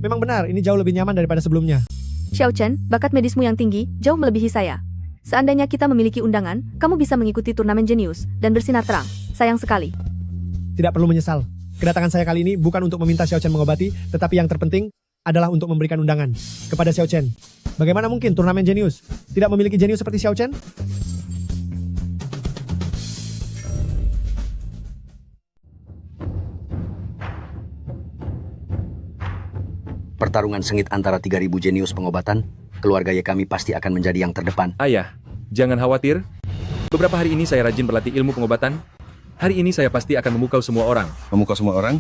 Memang benar, ini jauh lebih nyaman daripada sebelumnya. Xiao Chen, bakat medismu yang tinggi jauh melebihi saya. Seandainya kita memiliki undangan, kamu bisa mengikuti turnamen jenius dan bersinar terang. Sayang sekali. Tidak perlu menyesal. Kedatangan saya kali ini bukan untuk meminta Xiao Chen mengobati, tetapi yang terpenting adalah untuk memberikan undangan kepada Xiao Chen. Bagaimana mungkin turnamen jenius tidak memiliki jenius seperti Xiao Chen? Pertarungan sengit antara 3.000 jenius pengobatan, keluarga Ye kami pasti akan menjadi yang terdepan. Ayah, jangan khawatir. Beberapa hari ini saya rajin berlatih ilmu pengobatan. Hari ini saya pasti akan memukau semua orang. Memukau semua orang?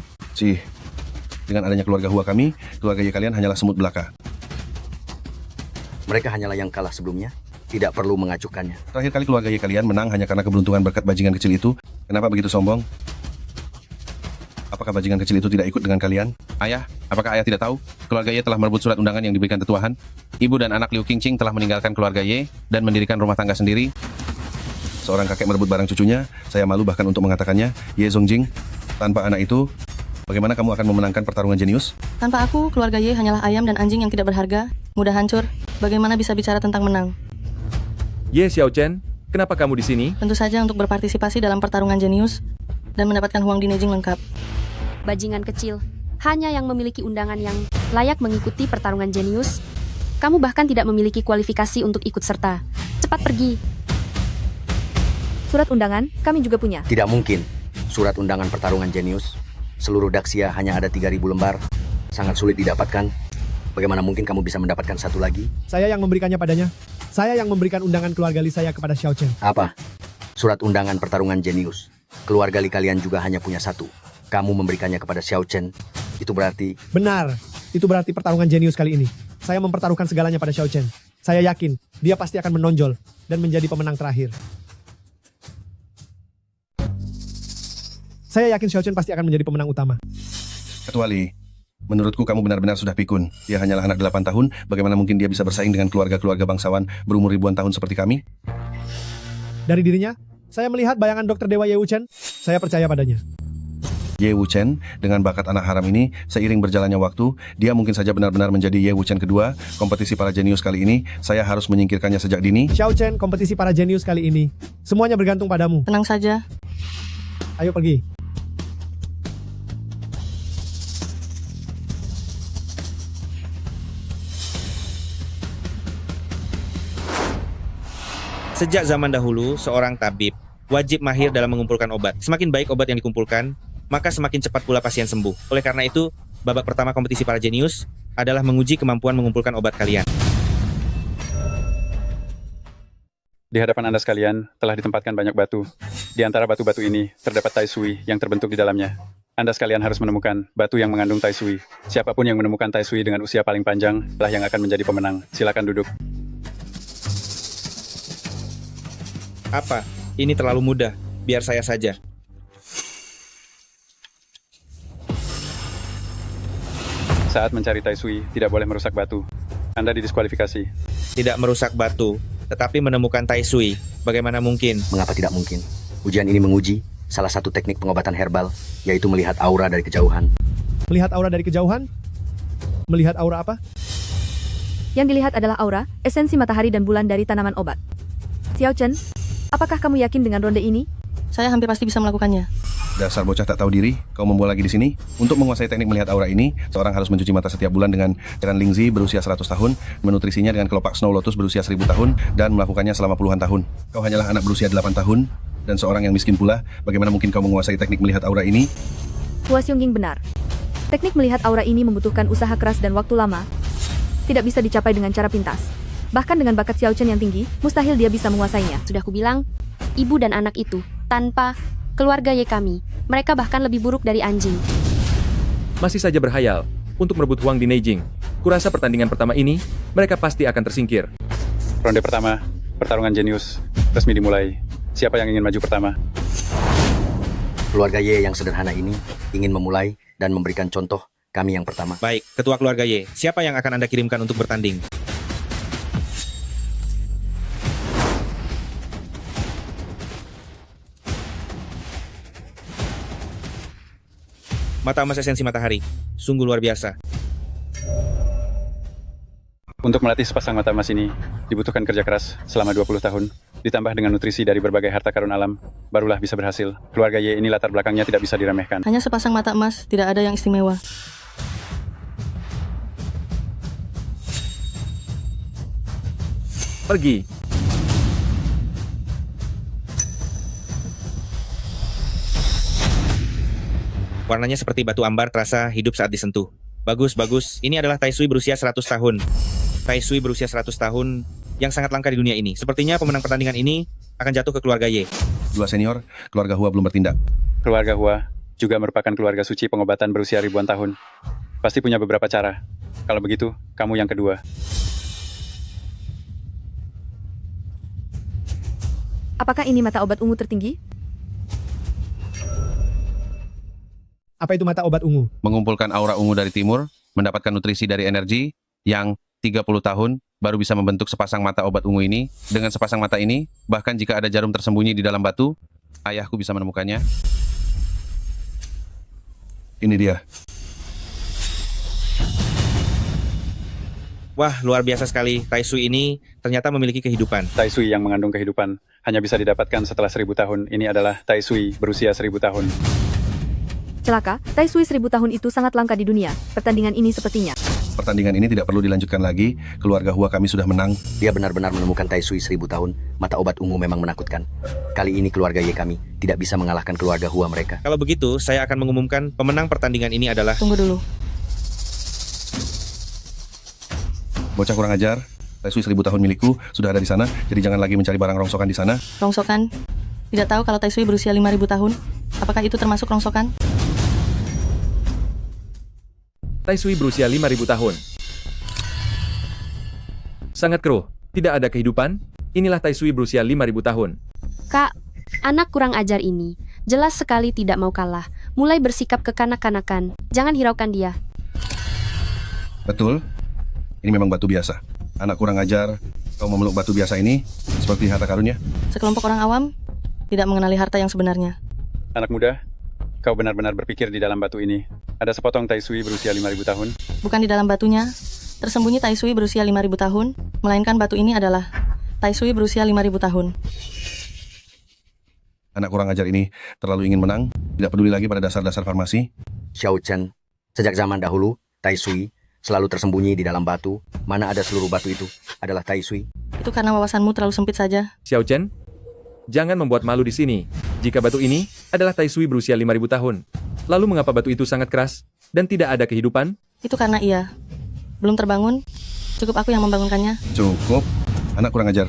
Dengan adanya keluarga Hua kami, keluarga Ye kalian hanyalah semut belaka. Mereka hanyalah yang kalah sebelumnya, tidak perlu mengacuhkannya. Terakhir kali keluarga Ye kalian menang hanya karena keberuntungan berkat bajingan kecil itu. Kenapa begitu sombong? Apakah bajingan kecil itu tidak ikut dengan kalian? Ayah, apakah ayah tidak tahu? Keluarga Ye telah merebut surat undangan yang diberikan tetuahan. Ibu dan anak Liu Qingqing telah meninggalkan keluarga Ye dan mendirikan rumah tangga sendiri. Seorang kakek merebut barang cucunya. Saya malu bahkan untuk mengatakannya. Ye Zongjing, tanpa anak itu, bagaimana kamu akan memenangkan pertarungan jenius? Tanpa aku, keluarga Ye hanyalah ayam dan anjing yang tidak berharga, mudah hancur. Bagaimana bisa bicara tentang menang? Ye Xiao Chen, kenapa kamu di sini? Tentu saja untuk berpartisipasi dalam pertarungan jenius dan mendapatkan Huang Dinejing lengkap. Bajingan kecil, hanya yang memiliki undangan yang layak mengikuti pertarungan jenius. Kamu bahkan tidak memiliki kualifikasi untuk ikut serta. Cepat pergi. Surat undangan, kami juga punya. Tidak mungkin. Surat undangan pertarungan jenius. Seluruh Daxia hanya ada 3.000 lembar. Sangat sulit didapatkan. Bagaimana mungkin kamu bisa mendapatkan satu lagi? Saya yang memberikannya padanya. Saya yang memberikan undangan keluarga Li saya kepada Xiao Chen. Apa? Surat undangan pertarungan jenius. Keluarga Li kalian juga hanya punya satu. Kamu memberikannya kepada Xiao Chen. Itu berarti... Benar. Itu berarti pertarungan jenius kali ini. Saya mempertaruhkan segalanya pada Xiao Chen. Saya yakin dia pasti akan menonjol dan menjadi pemenang terakhir. Saya yakin Xiao Chen pasti akan menjadi pemenang utama. Kecuali, menurutku kamu benar-benar sudah pikun. Dia hanyalah anak 8 tahun, bagaimana mungkin dia bisa bersaing dengan keluarga-keluarga bangsawan berumur ribuan tahun seperti kami? Dari dirinya, saya melihat bayangan Dokter Dewa Ye Wuchen. Saya percaya padanya. Ye Wuchen, dengan bakat anak haram ini, seiring berjalannya waktu, dia mungkin saja benar-benar menjadi Ye Wuchen kedua. Kompetisi para jenius kali ini, saya harus menyingkirkannya sejak dini. Xiao Chen, kompetisi para jenius kali ini. Semuanya bergantung padamu. Tenang saja. Ayo pergi. Sejak zaman dahulu, seorang tabib wajib mahir dalam mengumpulkan obat. Semakin baik obat yang dikumpulkan, maka semakin cepat pula pasien sembuh. Oleh karena itu, babak pertama kompetisi para jenius adalah menguji kemampuan mengumpulkan obat kalian. Di hadapan Anda sekalian, telah ditempatkan banyak batu. Di antara batu-batu ini, terdapat Tai Sui yang terbentuk di dalamnya. Anda sekalian harus menemukan batu yang mengandung Tai Sui. Siapapun yang menemukan Tai Sui dengan usia paling panjang, lah yang akan menjadi pemenang. Silakan duduk. Apa? Ini terlalu mudah. Biar saya saja. Saat mencari Tai Sui, tidak boleh merusak batu. Anda didiskualifikasi. Tidak merusak batu, tetapi menemukan Tai Sui. Bagaimana mungkin? Mengapa tidak mungkin? Ujian ini menguji salah satu teknik pengobatan herbal, yaitu melihat aura dari kejauhan. Melihat aura dari kejauhan? Melihat aura apa? Yang dilihat adalah aura, esensi matahari dan bulan dari tanaman obat. Xiao Chen, apakah kamu yakin dengan ronde ini? Saya hampir pasti bisa melakukannya. Dasar bocah tak tahu diri, kau membawa lagi di sini. Untuk menguasai teknik melihat aura ini, seorang harus mencuci mata setiap bulan dengan cairan Lingzi berusia 100 tahun, menutrisinya dengan kelopak Snow Lotus berusia 1000 tahun, dan melakukannya selama puluhan tahun. Kau hanyalah anak berusia 8 tahun, dan seorang yang miskin pula. Bagaimana mungkin kau menguasai teknik melihat aura ini? Hua Xiongying benar. Teknik melihat aura ini membutuhkan usaha keras dan waktu lama. Tidak bisa dicapai dengan cara pintas. Bahkan dengan bakat Xiao Chen yang tinggi, mustahil dia bisa menguasainya. Sudah kubilang, ibu dan anak itu, tanpa keluarga Ye kami, mereka bahkan lebih buruk dari anjing. Masih saja berhayal untuk merebut Huang di Neijing. Kurasa pertandingan pertama ini, mereka pasti akan tersingkir. Ronde pertama, pertarungan jenius, resmi dimulai. Siapa yang ingin maju pertama? Keluarga Ye yang sederhana ini ingin memulai dan memberikan contoh kami yang pertama. Baik, ketua keluarga Ye, siapa yang akan Anda kirimkan untuk bertanding? Mata emas esensi matahari, sungguh luar biasa. Untuk melatih sepasang mata emas ini, dibutuhkan kerja keras selama 20 tahun, ditambah dengan nutrisi dari berbagai harta karun alam, barulah bisa berhasil. Keluarga Ye ini latar belakangnya tidak bisa diremehkan. Hanya sepasang mata emas, tidak ada yang istimewa. Pergi. Warnanya seperti batu ambar terasa hidup saat disentuh. Bagus, bagus. Ini adalah Tai Sui berusia 100 tahun. Tai Sui berusia 100 tahun yang sangat langka di dunia ini. Sepertinya pemenang pertandingan ini akan jatuh ke keluarga Ye. Dua senior, keluarga Hua belum bertindak. Keluarga Hua juga merupakan keluarga suci pengobatan berusia ribuan tahun. Pasti punya beberapa cara. Kalau begitu, kamu yang kedua. Apakah ini mata obat ungu tertinggi? Apa itu mata obat ungu? Mengumpulkan aura ungu dari timur, mendapatkan nutrisi dari energi, yang 30 tahun baru bisa membentuk sepasang mata obat ungu ini. Dengan sepasang mata ini, bahkan jika ada jarum tersembunyi di dalam batu, ayahku bisa menemukannya. Ini dia. Wah, luar biasa sekali. Tai Sui ini ternyata memiliki kehidupan. Tai Sui yang mengandung kehidupan hanya bisa didapatkan setelah 1000 tahun. Ini adalah Tai Sui berusia 1000 tahun. Celaka, Tai Sui 1000 tahun itu sangat langka di dunia. Pertandingan ini sepertinya Pertandingan ini tidak perlu dilanjutkan lagi. Keluarga Hua kami sudah menang. Dia benar-benar menemukan Tai Sui 1000 tahun. Mata obat ungu memang menakutkan. Kali ini keluarga Ye kami tidak bisa mengalahkan keluarga Hua mereka. Kalau begitu, saya akan mengumumkan pemenang pertandingan ini adalah... Tunggu dulu. Bocah kurang ajar. Tai Sui 1000 tahun milikku sudah ada di sana. Jadi jangan lagi mencari barang rongsokan di sana. Rongsokan? Tidak tahu kalau Tai Sui berusia 5.000 tahun? Apakah itu termasuk rongsokan? Tai Sui berusia 5.000 tahun. Sangat keruh. Tidak ada kehidupan. Inilah Tai Sui berusia 5.000 tahun. Kak, anak kurang ajar ini jelas sekali tidak mau kalah. Mulai bersikap kekanak-kanakan. Jangan hiraukan dia. Betul. Ini memang batu biasa. Anak kurang ajar. Kau memeluk batu biasa ini seperti harta karunnya. Sekelompok orang awam tidak mengenali harta yang sebenarnya. Anak muda, kau benar-benar berpikir di dalam batu ini. Ada sepotong Tai Sui berusia 5.000 tahun. Bukan di dalam batunya. Tersembunyi Tai Sui berusia 5.000 tahun. Melainkan batu ini adalah Tai Sui berusia 5.000 tahun. Anak kurang ajar ini terlalu ingin menang. Tidak peduli lagi pada dasar-dasar farmasi. Xiao Chen, sejak zaman dahulu, Tai Sui selalu tersembunyi di dalam batu. Mana ada seluruh batu itu adalah Tai Sui. Itu karena wawasanmu terlalu sempit saja. Xiao Chen, jangan membuat malu di sini. Jika batu ini adalah Tai Sui berusia 5.000 tahun, lalu mengapa batu itu sangat keras dan tidak ada kehidupan? Itu karena ia belum terbangun. Cukup aku yang membangunkannya. Cukup. Anak kurang ajar.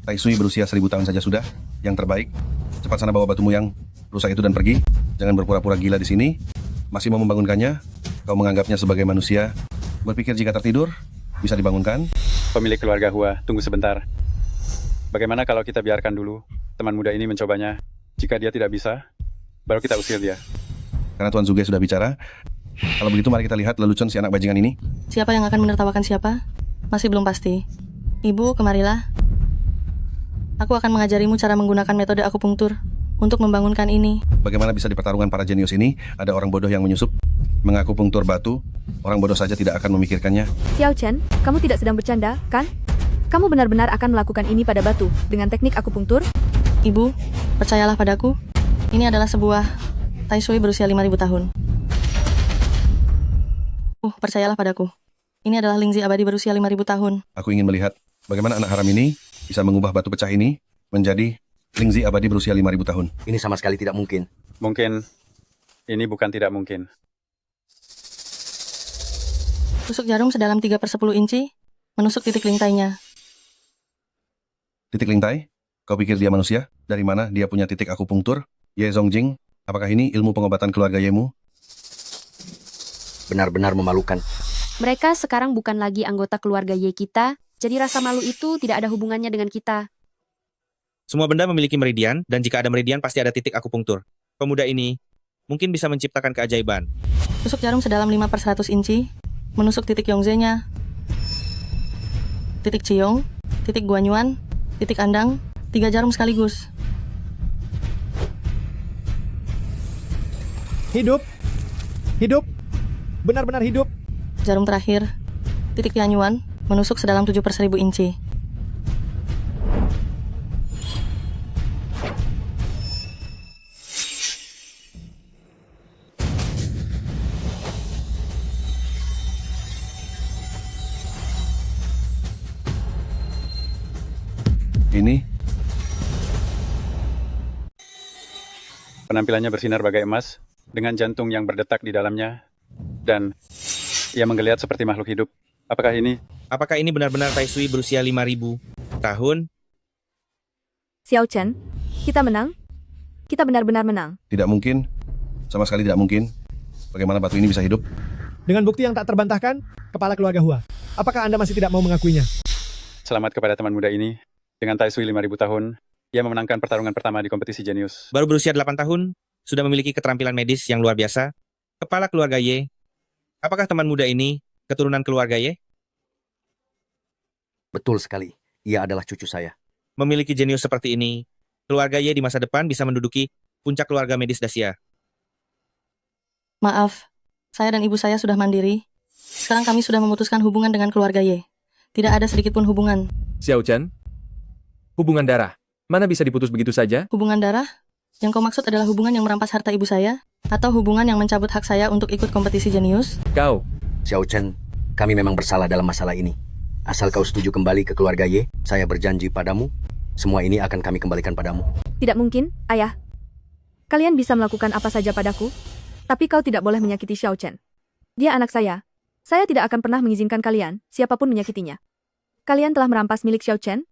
Tai Sui berusia 1000 tahun saja sudah. Yang terbaik. Cepat sana bawa batumu yang rusak itu dan pergi. Jangan berpura-pura gila di sini. Masih mau membangunkannya? Kau menganggapnya sebagai manusia. Berpikir jika tertidur, bisa dibangunkan. Pemilik keluarga Hua, tunggu sebentar. Bagaimana kalau kita biarkan dulu teman muda ini mencobanya? Jika dia tidak bisa, baru kita usir dia. Karena Tuan Zuge sudah bicara. Kalau begitu mari kita lihat lelucon si anak bajingan ini. Siapa yang akan menertawakan siapa? Masih belum pasti. Ibu, kemarilah. Aku akan mengajarimu cara menggunakan metode akupunktur untuk membangunkan ini. Bagaimana bisa di pertarungan para jenius ini, ada orang bodoh yang menyusup, mengakupunktur batu, orang bodoh saja tidak akan memikirkannya. Xiao Chen, kamu tidak sedang bercanda, kan? Kamu benar-benar akan melakukan ini pada batu dengan teknik akupunktur? Ibu, percayalah padaku. Ini adalah sebuah Tai Sui berusia 5.000 tahun. Percayalah padaku. Ini adalah Lingzi abadi berusia 5.000 tahun. Aku ingin melihat bagaimana anak haram ini bisa mengubah batu pecah ini menjadi Lingzi abadi berusia 5.000 tahun. Ini sama sekali tidak mungkin. Mungkin. Ini bukan tidak mungkin. Tusuk jarum sedalam 3/10 inci, menusuk titik lintainya. Titik lintai? Kau pikir dia manusia? Dari mana dia punya titik akupunktur? Ye Zongjing, apakah ini ilmu pengobatan keluarga Yemu? Benar-benar memalukan. Mereka sekarang bukan lagi anggota keluarga Ye kita, jadi rasa malu itu tidak ada hubungannya dengan kita. Semua benda memiliki meridian, dan jika ada meridian pasti ada titik akupunktur. Pemuda ini mungkin bisa menciptakan keajaiban. Tusuk jarum sedalam 5/100 inci, menusuk titik Yongze-nya, titik Ciong, titik Guanyuan, titik Andang, 3 jarum sekaligus. Hidup. Hidup. Benar-benar hidup. Jarum terakhir, titik Yanyuan, menusuk sedalam 7/1000 inci. Ini Penampilannya bersinar bagai emas, dengan jantung yang berdetak di dalamnya, dan ia menggeliat seperti makhluk hidup. Apakah ini benar-benar Tai Sui berusia 5.000 tahun? Xiao Chen, kita menang? Kita benar-benar menang. tidak mungkin. Sama sekali tidak mungkin. Bagaimana batu ini bisa hidup? Dengan bukti yang tak terbantahkan, kepala keluarga Hua. Apakah Anda masih tidak mau mengakuinya? Selamat kepada teman muda ini. Dengan Tai Sui 5.000 tahun, ia memenangkan pertarungan pertama di kompetisi jenius. Baru berusia 8 tahun, sudah memiliki keterampilan medis yang luar biasa. Kepala keluarga Ye. Apakah teman muda ini keturunan keluarga Ye? Betul sekali. Ia adalah cucu saya. Memiliki jenius seperti ini, keluarga Ye di masa depan bisa menduduki puncak keluarga medis Dacia. Maaf, saya dan ibu saya sudah mandiri. Sekarang kami sudah memutuskan hubungan dengan keluarga Ye. Tidak ada sedikit pun hubungan. Xiao Chen, hubungan darah. Mana bisa diputus begitu saja? Hubungan darah? Yang kau maksud adalah hubungan yang merampas harta ibu saya? Atau hubungan yang mencabut hak saya untuk ikut kompetisi jenius? Kau, Xiao Chen, kami memang bersalah dalam masalah ini. Asal kau setuju kembali ke keluarga Ye, saya berjanji padamu, semua ini akan kami kembalikan padamu. Tidak mungkin, ayah. Kalian bisa melakukan apa saja padaku, tapi kau tidak boleh menyakiti Xiao Chen. Dia anak saya. Saya tidak akan pernah mengizinkan kalian, siapapun menyakitinya. Kalian telah merampas milik Xiao Chen?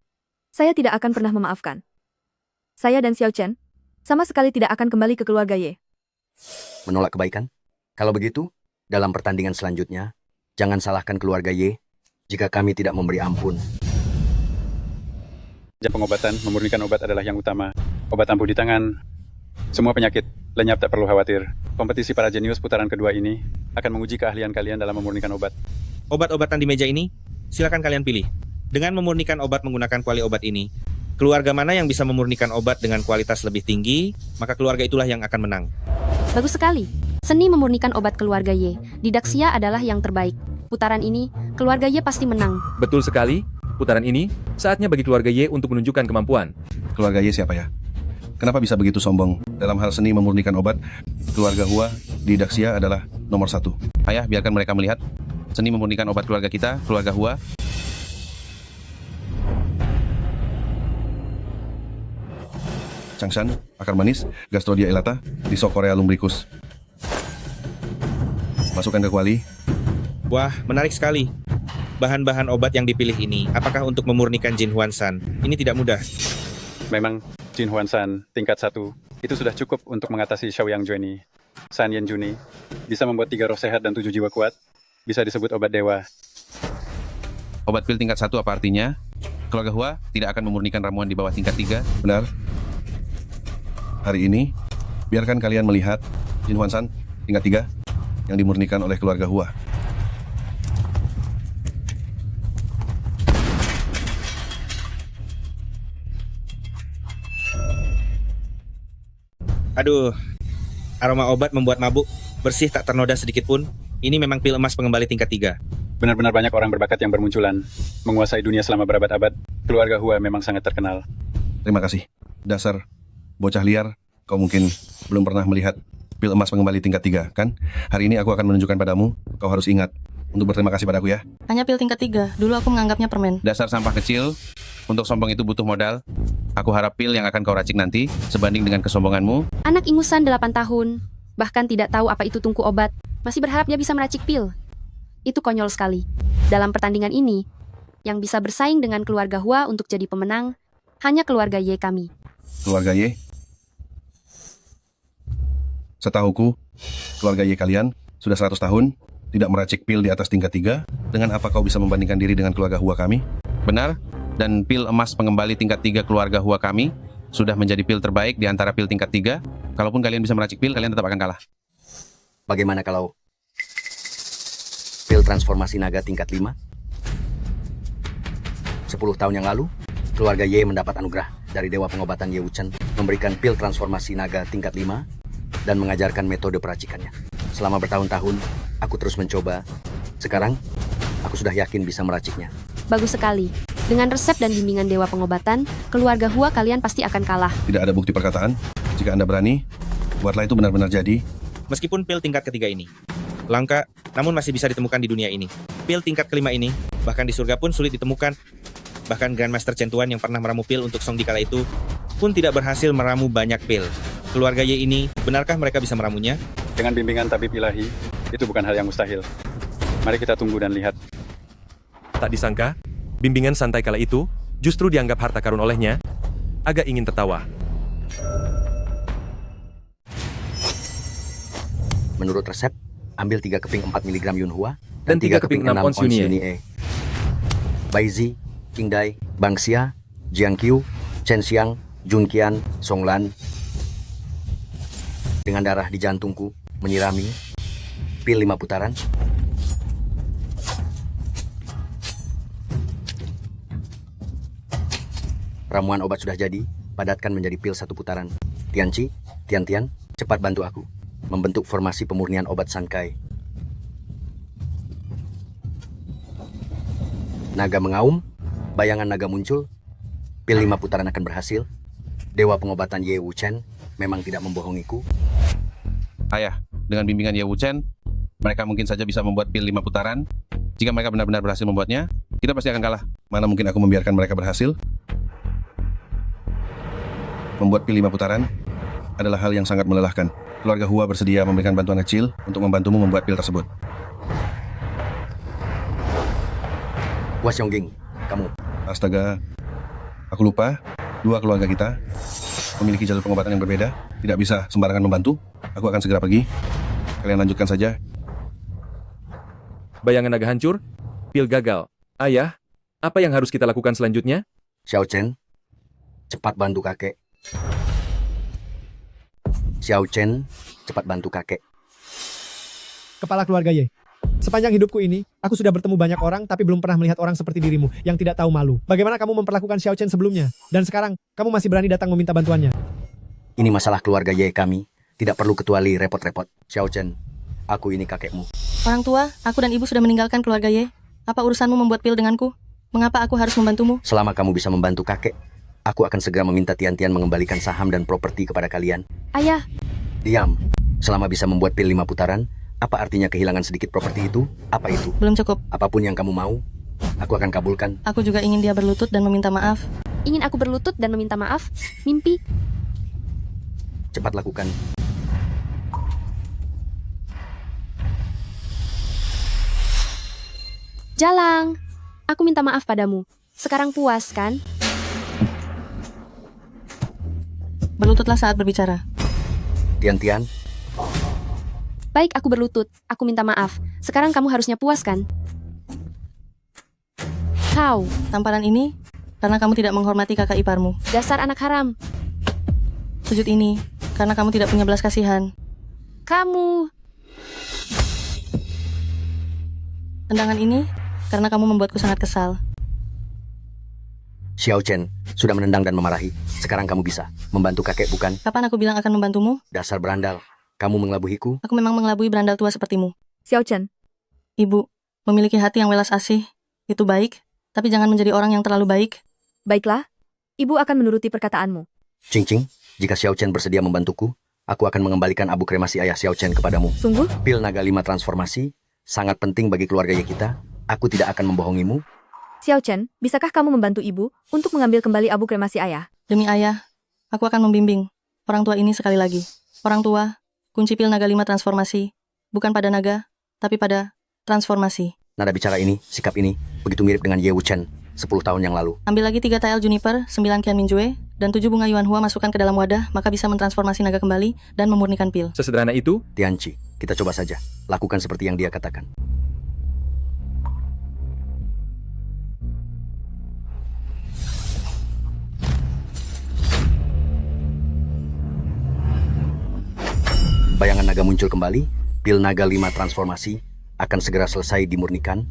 Saya tidak akan pernah memaafkan. Saya dan Xiao Chen sama sekali tidak akan kembali ke keluarga Ye. Menolak kebaikan? Kalau begitu, dalam pertandingan selanjutnya, jangan salahkan keluarga Ye jika kami tidak memberi ampun. Jam pengobatan, memurnikan obat adalah yang utama. Obat ampuh di tangan. Semua penyakit, lenyap tak perlu khawatir. Kompetisi para jenius putaran kedua ini akan menguji keahlian kalian dalam memurnikan obat. Obat-obatan di meja ini, silakan kalian pilih. Dengan memurnikan obat menggunakan kuali obat ini, keluarga mana yang bisa memurnikan obat dengan kualitas lebih tinggi, maka keluarga itulah yang akan menang. Bagus sekali. Seni memurnikan obat keluarga Ye di Daxia adalah yang terbaik. Putaran ini, keluarga Ye pasti menang. Betul sekali. Putaran ini, saatnya bagi keluarga Ye untuk menunjukkan kemampuan. Keluarga Ye siapa ya? Kenapa bisa begitu sombong? Dalam hal seni memurnikan obat, keluarga Hua di Daxia adalah nomor 1. Ayah, biarkan mereka melihat seni memurnikan obat keluarga kita, keluarga Hua. Changshan, akar manis, Gastrodia elata, Disocorea lumbricus. Masukkan ke kuali. Wah, menarik sekali. Bahan-bahan obat yang dipilih ini, apakah untuk memurnikan Jin Huanshan? Ini tidak mudah. Memang, Jin Huanshan tingkat 1 itu sudah cukup untuk mengatasi Xiaoyang Juani. San Yen Juni bisa membuat 3 roh sehat dan 7 jiwa kuat. Bisa disebut obat dewa. Obat pil tingkat 1 apa artinya? Keluarga Hua tidak akan memurnikan ramuan di bawah tingkat 3. Benar. Hari ini, biarkan kalian melihat Jin Huanshan tingkat 3 yang dimurnikan oleh keluarga Hua. Aduh, aroma obat membuat mabuk, bersih tak ternoda sedikit pun. Ini memang pil emas pengembali tingkat 3. Benar-benar banyak orang berbakat yang bermunculan, menguasai dunia selama berabad-abad. Keluarga Hua memang sangat terkenal. Terima kasih. Dasar bocah liar, kau mungkin belum pernah melihat pil emas pengembali tingkat 3, kan? Hari ini aku akan menunjukkan padamu, kau harus ingat untuk berterima kasih padaku ya. Hanya pil tingkat 3. Dulu aku menganggapnya permen. Dasar sampah kecil, untuk sombong itu butuh modal. Aku harap pil yang akan kau racik nanti sebanding dengan kesombonganmu. Anak ingusan 8 tahun, bahkan tidak tahu apa itu tungku obat, masih berharap dia bisa meracik pil. Itu konyol sekali. Dalam pertandingan ini, yang bisa bersaing dengan keluarga Hua untuk jadi pemenang, hanya keluarga Ye kami. Keluarga Ye? Setahuku, keluarga Ye kalian sudah 100 tahun tidak meracik pil di atas tingkat 3. Dengan apa kau bisa membandingkan diri dengan keluarga Hua kami? Benar, dan pil emas pengembali tingkat 3 keluarga Hua kami sudah menjadi pil terbaik di antara pil tingkat 3. Kalaupun kalian bisa meracik pil, kalian tetap akan kalah. Bagaimana kalau pil transformasi naga tingkat 5? 10 tahun yang lalu, keluarga Ye mendapat anugerah dari Dewa Pengobatan Ye Wuchen memberikan pil transformasi naga tingkat 5 dan mengajarkan metode peracikannya. Selama bertahun-tahun, aku terus mencoba. Sekarang, aku sudah yakin bisa meraciknya. Bagus sekali. Dengan resep dan bimbingan Dewa Pengobatan, keluarga Hua kalian pasti akan kalah. Tidak ada bukti perkataan. Jika Anda berani, buatlah itu benar-benar jadi. Meskipun pil tingkat ketiga ini langka, namun masih bisa ditemukan di dunia ini. Pil tingkat kelima ini, bahkan di surga pun sulit ditemukan. Bahkan Grandmaster Chen Tuan yang pernah meramu pil untuk Song di kala itu, pun tidak berhasil meramu banyak pil. Keluarga Ye ini, benarkah mereka bisa meramunya? Dengan bimbingan tabib ilahi, itu bukan hal yang mustahil. Mari kita tunggu dan lihat. Tak disangka, bimbingan santai kala itu justru dianggap harta karun olehnya. Agak ingin tertawa. Menurut resep, ambil 3 keping 4 mg Yunhua Dan 3 keping 6 ons Yunie. Baizi, Qingdai, Bangxia, Jiangqiu, Chen Xiang, Junqian, Songlan. Dengan darah di jantungku, menyirami pil 5 putaran. Ramuan obat sudah jadi, padatkan menjadi pil 1 putaran. Tianqi, Tian, cepat bantu aku membentuk formasi pemurnian obat Sankai. Naga mengaum, bayangan naga muncul, pil 5 putaran akan berhasil. Dewa Pengobatan Ye Wuchen memang tidak membohongiku. Ayah, dengan bimbingan Ye Wuchen, mereka mungkin saja bisa membuat pil 5 putaran. Jika mereka benar-benar berhasil membuatnya, kita pasti akan kalah. Mana mungkin aku membiarkan mereka berhasil? Membuat pil 5 putaran adalah hal yang sangat melelahkan. Keluarga Hua bersedia memberikan bantuan kecil untuk membantumu membuat pil tersebut. Hua Xionging, kamu. Astaga, aku lupa. 2 keluarga kita memiliki jalur pengobatan yang berbeda. Tidak bisa sembarangan membantu. Aku akan segera pergi. Kalian lanjutkan saja. Bayangan naga hancur, pil gagal. Ayah, apa yang harus kita lakukan selanjutnya? Xiao Chen, cepat bantu kakek. Xiao Chen, cepat bantu kakek. Kepala keluarga Ye. Sepanjang hidupku ini, aku sudah bertemu banyak orang tapi belum pernah melihat orang seperti dirimu yang tidak tahu malu. Bagaimana kamu memperlakukan Xiao Chen sebelumnya? Dan sekarang, kamu masih berani datang meminta bantuannya. Ini masalah keluarga Ye kami. Tidak perlu kecuali repot-repot. Xiao Chen, aku ini kakekmu. Orang tua, aku dan ibu sudah meninggalkan keluarga Ye. Apa urusanmu membuat pil denganku? Mengapa aku harus membantumu? Selama kamu bisa membantu kakek, aku akan segera meminta Tian-Tian mengembalikan saham dan properti kepada kalian. Ayah, Diam. Selama bisa membuat pil 5 putaran, apa artinya kehilangan sedikit properti itu? Apa itu? Belum cukup. Apapun yang kamu mau, aku akan kabulkan. Aku juga ingin dia berlutut dan meminta maaf. ingin aku berlutut dan meminta maaf? Mimpi? Cepat lakukan. Jalang, aku minta maaf padamu. Sekarang puas, kan? Berlututlah saat berbicara. Tian-Tian, Baik, aku berlutut. Aku minta maaf. Sekarang kamu harusnya puas, kan? Kau, Tamparan ini, karena kamu tidak menghormati kakak iparmu. dasar anak haram. Sujud ini, karena kamu tidak punya belas kasihan. Kamu, Tendangan ini, karena kamu membuatku sangat kesal. Xiao Chen sudah menendang dan memarahi. Sekarang kamu bisa membantu kakek, bukan? Kapan aku bilang akan membantumu? Dasar berandal. Kamu mengelabuhiku? Aku memang mengelabui berandal tua sepertimu. Xiao Chen, Ibu, memiliki hati yang welas asih, itu baik, tapi jangan menjadi orang yang terlalu baik. baiklah. Ibu akan menuruti perkataanmu. Cing-cing, jika Xiao Chen bersedia membantuku, aku akan mengembalikan abu kremasi ayah Xiao Chen kepadamu. Sungguh? Pil Naga 5 transformasi sangat penting bagi keluarga kita. Aku tidak akan membohongimu. Xiao Chen, bisakah kamu membantu ibu untuk mengambil kembali abu kremasi ayah? Demi ayah, aku akan membimbing orang tua ini sekali lagi. Orang tua, kunci pil Naga 5 transformasi, bukan pada naga, tapi pada transformasi. Nada bicara ini, sikap ini, begitu mirip dengan Ye Wuchen 10 tahun yang lalu. Ambil lagi 3 tael juniper, 9 kian minjue, dan 7 bunga yuan hua masukkan ke dalam wadah, maka bisa mentransformasi naga kembali dan memurnikan pil. Sesederhana itu? Tianchi, kita coba saja. Lakukan seperti yang dia katakan. Bayangan naga muncul kembali. Pil Naga 5 transformasi akan segera selesai dimurnikan.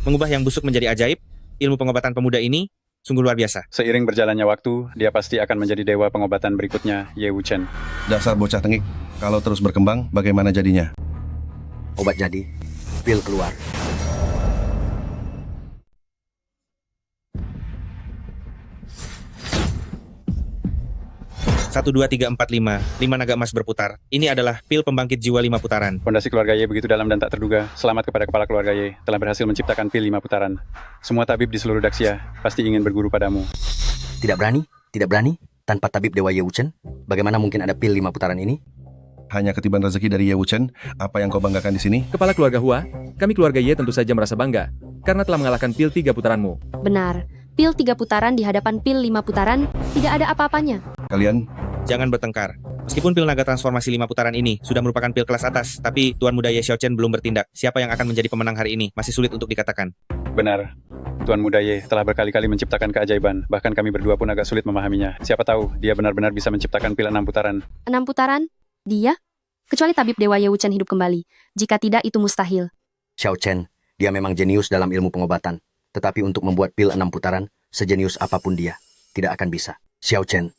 Mengubah yang busuk menjadi ajaib, ilmu pengobatan pemuda ini sungguh luar biasa. Seiring berjalannya waktu, dia pasti akan menjadi dewa pengobatan berikutnya, Ye Wuchen. Dasar bocah tengik. Kalau terus berkembang, bagaimana jadinya? Obat jadi, pil keluar. 1, 2, 3, 4, 5. 5 naga emas berputar. Ini adalah pil pembangkit jiwa 5 putaran. Fondasi keluarga Ye begitu dalam dan tak terduga. Selamat kepada kepala keluarga Ye, telah berhasil menciptakan pil 5 putaran. Semua tabib di seluruh Daxia pasti ingin berguru padamu. Tidak berani? Tidak berani? Tanpa tabib Dewa Ye Wuchen? Bagaimana mungkin ada pil 5 putaran ini? Hanya ketiban rezeki dari Ye Wuchen. Apa yang kau banggakan di sini? Kepala keluarga Hua, kami keluarga Ye tentu saja merasa bangga, karena telah mengalahkan pil 3 putaranmu. Benar. Pil 3 putaran di hadapan pil 5 putaran, tidak ada apa-apanya. Kalian Jangan bertengkar. Meskipun pil naga transformasi 5 putaran ini sudah merupakan pil kelas atas, tapi Tuan Muda Ye Xiaochen belum bertindak. Siapa yang akan menjadi pemenang hari ini masih sulit untuk dikatakan. Benar. Tuan Muda Ye telah berkali-kali menciptakan keajaiban, bahkan kami berdua pun agak sulit memahaminya. Siapa tahu, dia benar-benar bisa menciptakan pil 6 putaran. 6 putaran? Dia? Kecuali tabib Dewa Ye Wuchen hidup kembali. Jika tidak, itu mustahil. Xiao Chen, dia memang jenius dalam ilmu pengobatan. Tetapi untuk membuat pil 6 putaran, sejenius apapun dia, tidak akan bisa. Xiao Chen,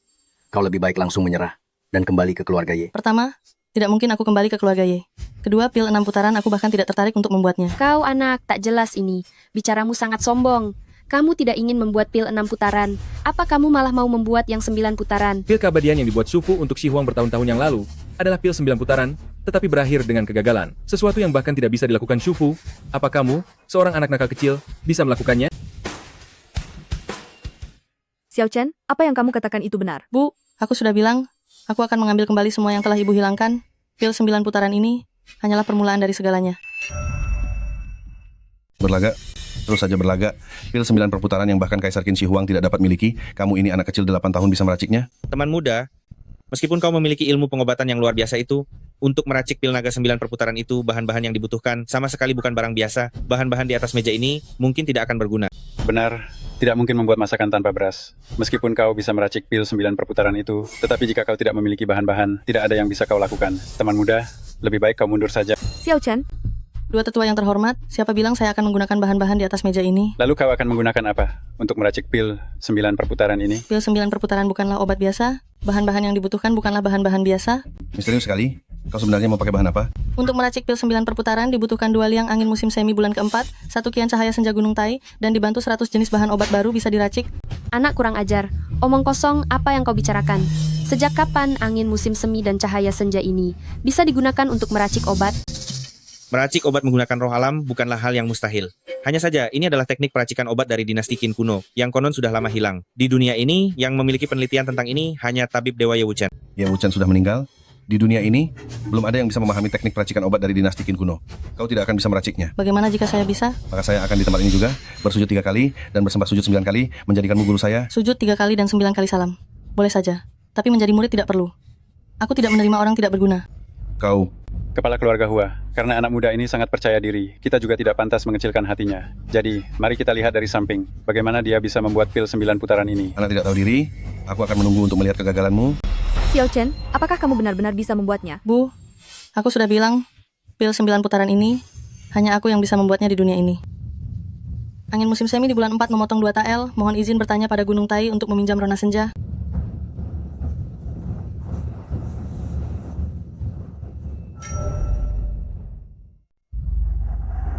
kau lebih baik langsung menyerah dan kembali ke keluarga Ye. Pertama, tidak mungkin aku kembali ke keluarga Ye. Kedua, pil 6 putaran aku bahkan tidak tertarik untuk membuatnya. Kau anak, tak jelas ini. Bicaramu sangat sombong. Kamu tidak ingin membuat pil 6 putaran. Apa kamu malah mau membuat yang 9 putaran? Pil keabadian yang dibuat Sufu untuk Si Huang bertahun-tahun yang lalu adalah pil 9 putaran tetapi berakhir dengan kegagalan. Sesuatu yang bahkan tidak bisa dilakukan Shufu. Apa kamu, seorang anak nakal kecil, bisa melakukannya? Xiao Chen, apa yang kamu katakan itu benar? Bu, aku sudah bilang, aku akan mengambil kembali semua yang telah ibu hilangkan. Pil 9 putaran ini hanyalah permulaan dari segalanya. Berlagak, terus saja berlagak. Pil 9 perputaran yang bahkan Kaisar Qin Shi Huang tidak dapat miliki. Kamu ini anak kecil 8 tahun bisa meraciknya? Teman muda, meskipun kau memiliki ilmu pengobatan yang luar biasa itu, untuk meracik pil naga 9 perputaran itu, bahan-bahan yang dibutuhkan sama sekali bukan barang biasa. Bahan-bahan di atas meja ini mungkin tidak akan berguna. Benar, tidak mungkin membuat masakan tanpa beras. Meskipun kau bisa meracik pil 9 perputaran itu, tetapi jika kau tidak memiliki bahan-bahan, tidak ada yang bisa kau lakukan. Teman muda, lebih baik kau mundur saja. Xiao Chen, Dua tetua yang terhormat, siapa bilang saya akan menggunakan bahan-bahan di atas meja ini? Lalu kau akan menggunakan apa untuk meracik pil 9 perputaran ini? Pil 9 perputaran bukanlah obat biasa. Bahan-bahan yang dibutuhkan bukanlah bahan-bahan biasa. Misterius sekali. Kau sebenarnya mau pakai bahan apa? Untuk meracik pil 9 perputaran dibutuhkan 2 liang angin musim semi bulan keempat, 1 kian cahaya senja gunung Tai, dan dibantu 100 jenis bahan obat baru bisa diracik. Anak kurang ajar, omong kosong apa yang kau bicarakan? Sejak kapan angin musim semi dan cahaya senja ini bisa digunakan untuk meracik obat? Meracik obat menggunakan roh alam bukanlah hal yang mustahil. Hanya saja, ini adalah teknik peracikan obat dari dinasti Qin kuno, yang konon sudah lama hilang. Di dunia ini, yang memiliki penelitian tentang ini hanya tabib Dewa Ye Wuchen. Ye Wuchen sudah meninggal. Di dunia ini, belum ada yang bisa memahami teknik peracikan obat dari dinasti Qin kuno. Kau tidak akan bisa meraciknya. Bagaimana jika saya bisa? Maka saya akan di tempat ini juga, bersujud 3 kali, dan bersembah sujud 9 kali, menjadikanmu guru saya. Sujud 3 kali dan 9 kali salam. Boleh saja. Tapi menjadi murid tidak perlu. Aku tidak menerima orang tidak berguna. Kau, Kepala keluarga Hua, karena anak muda ini sangat percaya diri, kita juga tidak pantas mengecilkan hatinya. Jadi, mari kita lihat dari samping, bagaimana dia bisa membuat pil 9 putaran ini. anak tidak tahu diri, aku akan menunggu untuk melihat kegagalanmu. Xiao Chen, apakah kamu benar-benar bisa membuatnya? Bu, aku sudah bilang, pil 9 putaran ini, hanya aku yang bisa membuatnya di dunia ini. Angin musim semi di bulan 4 memotong 2 tael, mohon izin bertanya pada Gunung Tai untuk meminjam rona senja.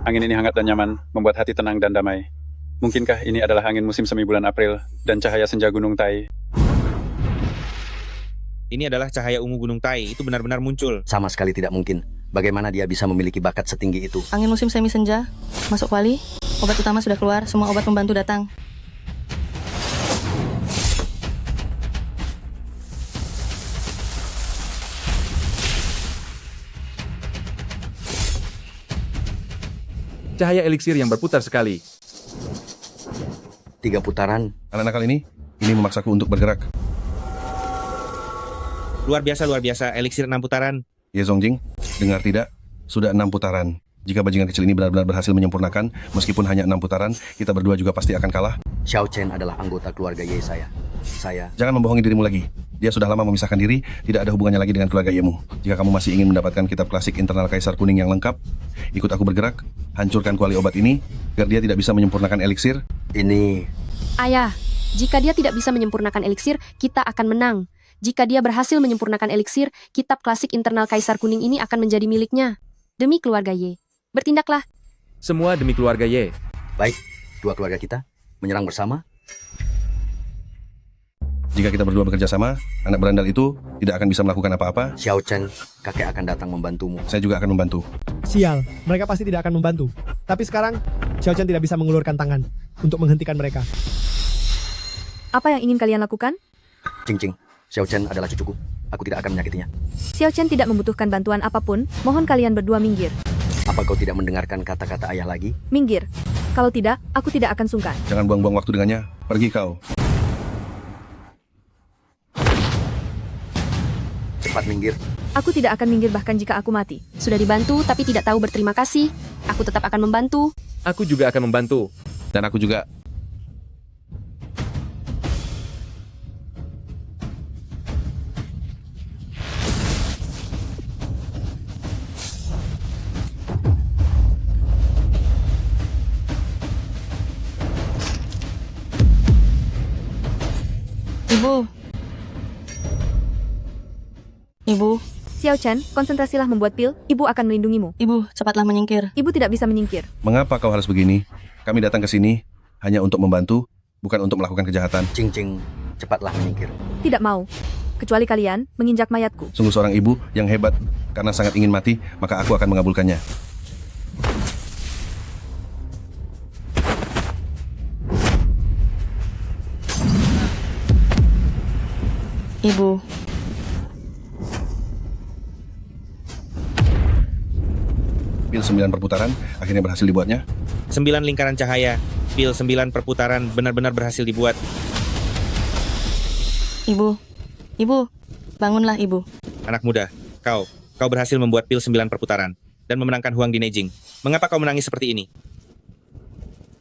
Angin ini hangat dan nyaman, membuat hati tenang dan damai. Mungkinkah ini adalah angin musim semi bulan April dan cahaya senja Gunung Tai? Ini adalah cahaya ungu Gunung Tai, itu benar-benar muncul. Sama sekali tidak mungkin. Bagaimana dia bisa memiliki bakat setinggi itu? Angin musim semi senja, masuk kuali, obat utama sudah keluar, semua obat pembantu datang. Cahaya eliksir yang berputar sekali. 3 putaran. Anak nakal ini memaksaku untuk bergerak. Luar biasa, eliksir 6 putaran. Ye Zongjing, dengar tidak? Sudah 6 putaran. Jika bajingan kecil ini benar-benar berhasil menyempurnakan, meskipun hanya 6 putaran, kita berdua juga pasti akan kalah. Xiao Chen adalah anggota keluarga Ye saya. Jangan membohongi dirimu lagi. Dia sudah lama memisahkan diri, tidak ada hubungannya lagi dengan keluarga Yemu. Jika kamu masih ingin mendapatkan kitab klasik internal Kaisar Kuning yang lengkap, ikut aku bergerak, hancurkan kuali obat ini, agar dia tidak bisa menyempurnakan eliksir. Ini... Ayah, jika dia tidak bisa menyempurnakan eliksir, kita akan menang. Jika dia berhasil menyempurnakan eliksir, kitab klasik internal Kaisar Kuning ini akan menjadi miliknya. Demi keluarga Ye. Bertindaklah. Semua demi keluarga Ye. Baik, 2 keluarga kita menyerang bersama. Jika kita berdua bekerja sama, anak berandal itu tidak akan bisa melakukan apa-apa. Xiao Chen, kakek akan datang membantumu. Saya juga akan membantu. Sial, mereka pasti tidak akan membantu. Tapi sekarang, Xiao Chen tidak bisa mengulurkan tangan untuk menghentikan mereka. Apa yang ingin kalian lakukan? Cing, Xiao Chen adalah cucuku. Aku tidak akan menyakitinya. Xiao Chen tidak membutuhkan bantuan apapun, mohon kalian berdua minggir. Apa kau tidak mendengarkan kata-kata ayah lagi? Minggir. Kalau tidak, aku tidak akan sungkan. Jangan buang-buang waktu dengannya. Pergi kau. Cepat minggir. Aku tidak akan minggir bahkan jika aku mati. Sudah dibantu tapi tidak tahu berterima kasih. Aku tetap akan membantu. Aku juga akan membantu. Dan aku juga. Ibu, Xiao Chen, konsentrasilah membuat pil, ibu akan melindungimu. Ibu, cepatlah menyingkir. Ibu tidak bisa menyingkir. Mengapa kau harus begini? Kami datang ke sini hanya untuk membantu, bukan untuk melakukan kejahatan. Cing, cepatlah menyingkir. Tidak mau. Kecuali kalian menginjak mayatku. Sungguh seorang ibu yang hebat. Karena sangat ingin mati, maka aku akan mengabulkannya. Ibu, Pil 9 perputaran akhirnya berhasil dibuatnya. 9 lingkaran cahaya, pil 9 perputaran benar-benar berhasil dibuat. ibu, ibu, bangunlah ibu. Anak muda, kau berhasil membuat pil 9 perputaran dan memenangkan Huang di Neijing. Mengapa kau menangis seperti ini?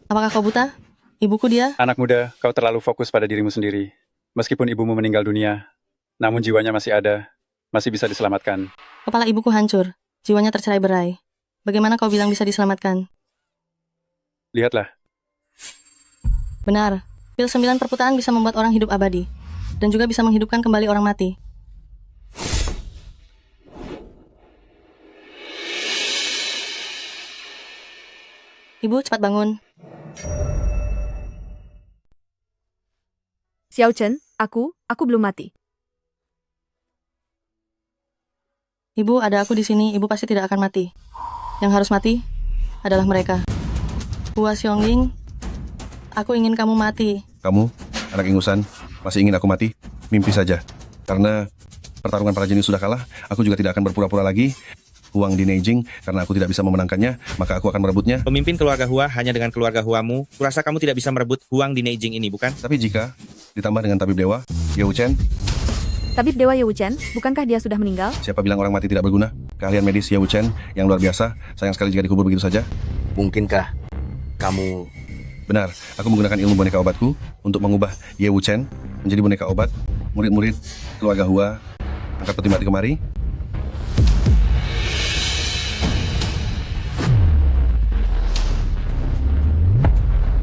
Apakah kau buta? Ibuku dia. Anak muda, kau terlalu fokus pada dirimu sendiri. Meskipun ibumu meninggal dunia, namun jiwanya masih ada, masih bisa diselamatkan. Kepala ibuku hancur, jiwanya tercerai-berai. Bagaimana kau bilang bisa diselamatkan? Lihatlah, Benar, pil 9 perputaran bisa membuat orang hidup abadi, dan juga bisa menghidupkan kembali orang mati. Ibu, cepat bangun. Xiao Chen, aku belum mati. Ibu, ada aku di sini, ibu pasti tidak akan mati. Yang harus mati adalah mereka. Hua Xiongling, aku ingin kamu mati. Kamu, anak ingusan, masih ingin aku mati? Mimpi saja. Karena pertarungan para jenius sudah kalah, aku juga tidak akan berpura-pura lagi. Huang di Neijing, karena aku tidak bisa memenangkannya, maka aku akan merebutnya. Pemimpin keluarga Hua hanya dengan keluarga Huamu. Kurasa kamu tidak bisa merebut Huang di Neijing ini, bukan? Tapi jika ditambah dengan tabib dewa, Ye Wuchen, Tabib Dewa Ye Wuchen, bukankah dia sudah meninggal? siapa bilang orang mati tidak berguna? Keahlian medis Ye Wuchen yang luar biasa, sayang sekali jika dikubur begitu saja. Mungkinkah kamu... Benar, aku menggunakan ilmu boneka obatku untuk mengubah Ye Wuchen menjadi boneka obat. Murid-murid keluarga Hua, angkat peti mati kemari.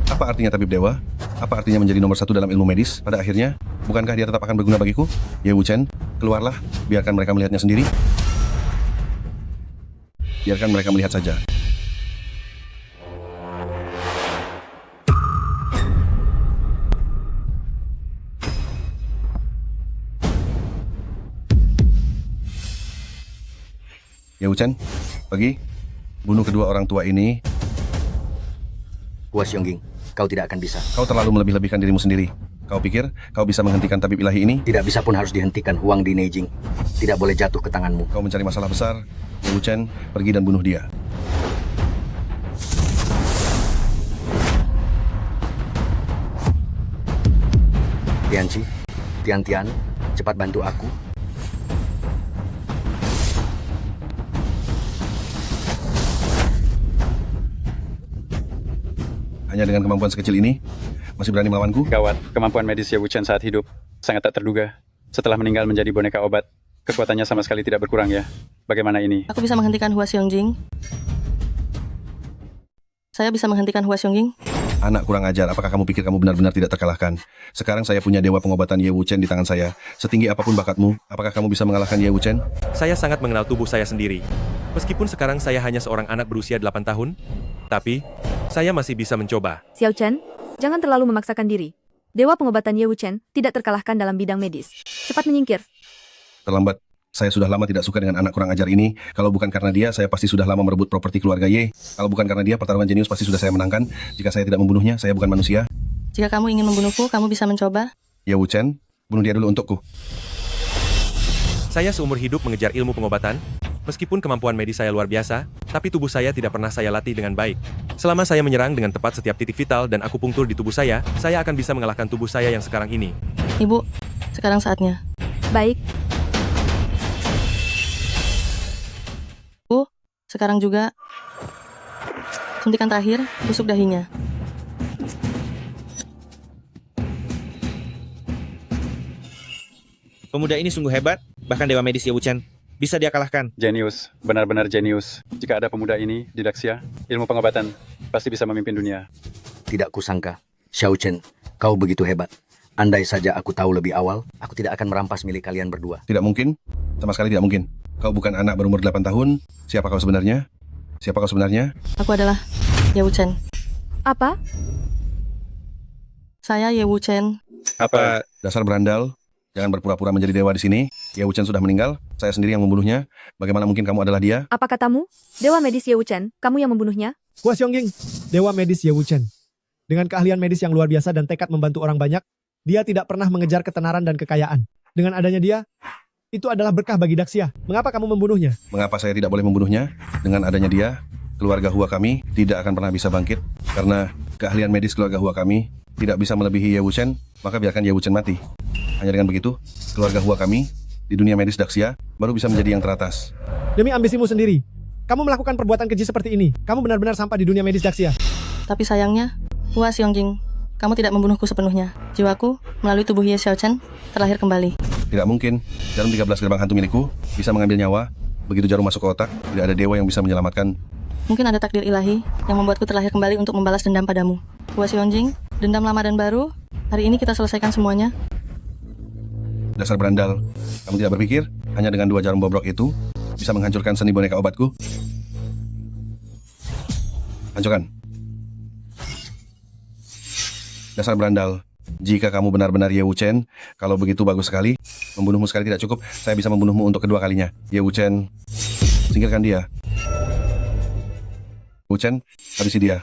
Apa artinya tabib dewa? Apa artinya menjadi nomor 1 dalam ilmu medis pada akhirnya? Bukankah dia tetap akan berguna bagiku? Ye Wuchen, keluarlah, biarkan mereka melihatnya sendiri. Biarkan mereka melihat saja. Ye Wuchen, pergi. Bunuh kedua orang tua ini. Hua Xiongling, kau tidak akan bisa. Kau terlalu melebih-lebihkan dirimu sendiri. Kau pikir kau bisa menghentikan tabib ilahi ini? Tidak bisa pun harus dihentikan Huang di Neijing. Tidak boleh jatuh ke tanganmu. Kau mencari masalah besar. Ye Wuchen, pergi dan bunuh dia. Tianqi, Tian, cepat bantu aku. Hanya dengan kemampuan sekecil ini, masih berani melawanku? Gawat, kemampuan medis Ye Wuchen saat hidup sangat tak terduga. Setelah meninggal menjadi boneka obat, kekuatannya sama sekali tidak berkurang ya. Bagaimana ini? Aku bisa menghentikan Hua Xiongling. Saya bisa menghentikan Hua Xiongling. Anak kurang ajar, apakah kamu pikir kamu benar-benar tidak terkalahkan? Sekarang saya punya dewa pengobatan Ye Wuchen di tangan saya. Setinggi apapun bakatmu, apakah kamu bisa mengalahkan Ye Wuchen? Saya sangat mengenal tubuh saya sendiri. Meskipun sekarang saya hanya seorang anak berusia 8 tahun, tapi saya masih bisa mencoba. Xiao Chen, jangan terlalu memaksakan diri. Dewa pengobatan Ye Wuchen tidak terkalahkan dalam bidang medis. Cepat menyingkir. Terlambat. Saya sudah lama tidak suka dengan anak kurang ajar ini. Kalau bukan karena dia, saya pasti sudah lama merebut properti keluarga Ye. Kalau bukan karena dia, pertarungan jenius pasti sudah saya menangkan. Jika saya tidak membunuhnya, saya bukan manusia. Jika kamu ingin membunuhku, kamu bisa mencoba. Ye Wuchen, bunuh dia dulu untukku. Saya seumur hidup mengejar ilmu pengobatan. Meskipun kemampuan medis saya luar biasa, tapi tubuh saya tidak pernah saya latih dengan baik. Selama saya menyerang dengan tepat setiap titik vital dan akupunktur di tubuh saya akan bisa mengalahkan tubuh saya yang sekarang ini. Ibu, sekarang saatnya. Baik, Bu, sekarang juga. Suntikan terakhir, tusuk dahinya. Pemuda ini sungguh hebat, bahkan dewa medis Ye Wuchen bisa dia kalahkan. Jenius, benar-benar jenius. Jika ada pemuda ini di Daxia, ilmu pengobatan pasti bisa memimpin dunia. Tidak kusangka. Xiao Chen, kau begitu hebat. Andai saja aku tahu lebih awal, aku tidak akan merampas milik kalian berdua. Tidak mungkin. Sama sekali tidak mungkin. Kau bukan anak berumur 8 tahun. Siapa kau sebenarnya? Siapa kau sebenarnya? Aku adalah Ye Wuchen. apa? Saya Ye Wuchen. Apa Dasar berandal. Jangan berpura-pura menjadi dewa di sini. Ye Wuchen sudah meninggal, saya sendiri yang membunuhnya. Bagaimana mungkin kamu adalah dia? Apa katamu? Dewa medis Ye Wuchen, kamu yang membunuhnya? Hua Xiongqing, dewa medis Ye Wuchen. Dengan keahlian medis yang luar biasa dan tekad membantu orang banyak, dia tidak pernah mengejar ketenaran dan kekayaan. Dengan adanya dia, itu adalah berkah bagi Daxia. Mengapa kamu membunuhnya? Mengapa saya tidak boleh membunuhnya? Dengan adanya dia, keluarga Hua kami tidak akan pernah bisa bangkit. Karena keahlian medis keluarga Hua kami tidak bisa melebihi Ye Wuchen, maka biarkan Ye Wuchen mati. Hanya dengan begitu, keluarga Hua kami di dunia medis Daxia baru bisa menjadi yang teratas. Demi ambisimu sendiri, kamu melakukan perbuatan keji seperti ini. Kamu benar-benar sampah di dunia medis Daxia. Tapi sayangnya, Hua Xiongqing, kamu tidak membunuhku sepenuhnya. Jiwaku, melalui tubuh Ye Xiaochen, terlahir kembali. Tidak mungkin, jarum 13 gerbang hantu milikku bisa mengambil nyawa. Begitu jarum masuk ke otak, tidak ada dewa yang bisa menyelamatkan. Mungkin ada takdir ilahi yang membuatku terlahir kembali untuk membalas dendam padamu. Hua Xiongqing, dendam lama dan baru, hari ini kita selesaikan semuanya. Dasar berandal, kamu tidak berpikir hanya dengan 2 jarum bobrok itu bisa menghancurkan seni boneka obatku? Hancurkan. Dasar berandal, jika kamu benar-benar Ye Wuchen, kalau begitu bagus sekali. Membunuhmu sekali tidak cukup, saya bisa membunuhmu untuk kedua kalinya. Ye Wuchen, singkirkan dia. Wuchen, habisi dia.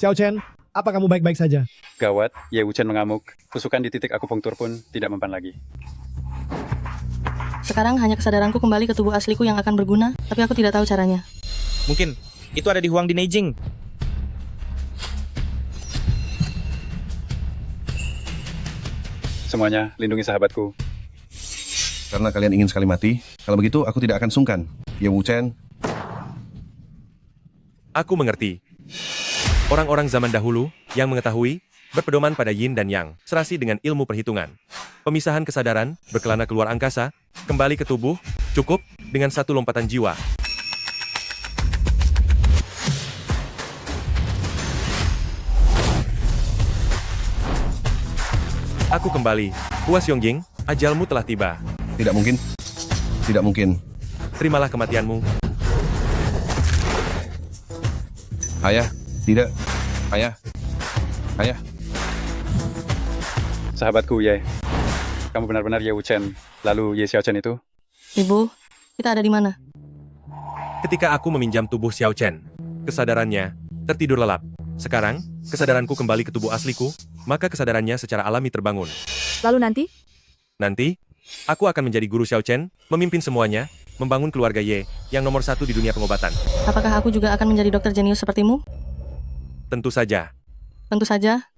Xiao Chen, apa kamu baik-baik saja? Gawat, Ye Wuchen mengamuk. Tusukan di titik akupunktur pun tidak mempan lagi. Sekarang hanya kesadaranku kembali ke tubuh asliku yang akan berguna, tapi aku tidak tahu caranya. Mungkin itu ada di Huang di Neijing. Semuanya, lindungi sahabatku. Karena kalian ingin sekali mati, kalau begitu aku tidak akan sungkan. Ye Wuchen, Aku mengerti. Orang-orang zaman dahulu yang mengetahui berpedoman pada yin dan yang, serasi dengan ilmu perhitungan. Pemisahan kesadaran, berkelana keluar angkasa, kembali ke tubuh, cukup dengan satu lompatan jiwa. Aku kembali. Hua Xiongqing, ajalmu telah tiba. tidak mungkin. Tidak mungkin. Terimalah kematianmu. Ayah, tidak. Ayah. Ayah. Sahabatku, Ye. Kamu benar-benar Ye Wuchen. Lalu Ye Xiaochen itu? Ibu, kita ada di mana? Ketika aku meminjam tubuh Xiao Chen, kesadarannya tertidur lelap. Sekarang, kesadaranku kembali ke tubuh asliku, maka kesadarannya secara alami terbangun. Lalu nanti? Nanti, aku akan menjadi guru Xiao Chen, memimpin semuanya, membangun keluarga Ye, yang nomor 1 di dunia pengobatan. Apakah aku juga akan menjadi dokter jenius sepertimu? Tentu saja. Tentu saja,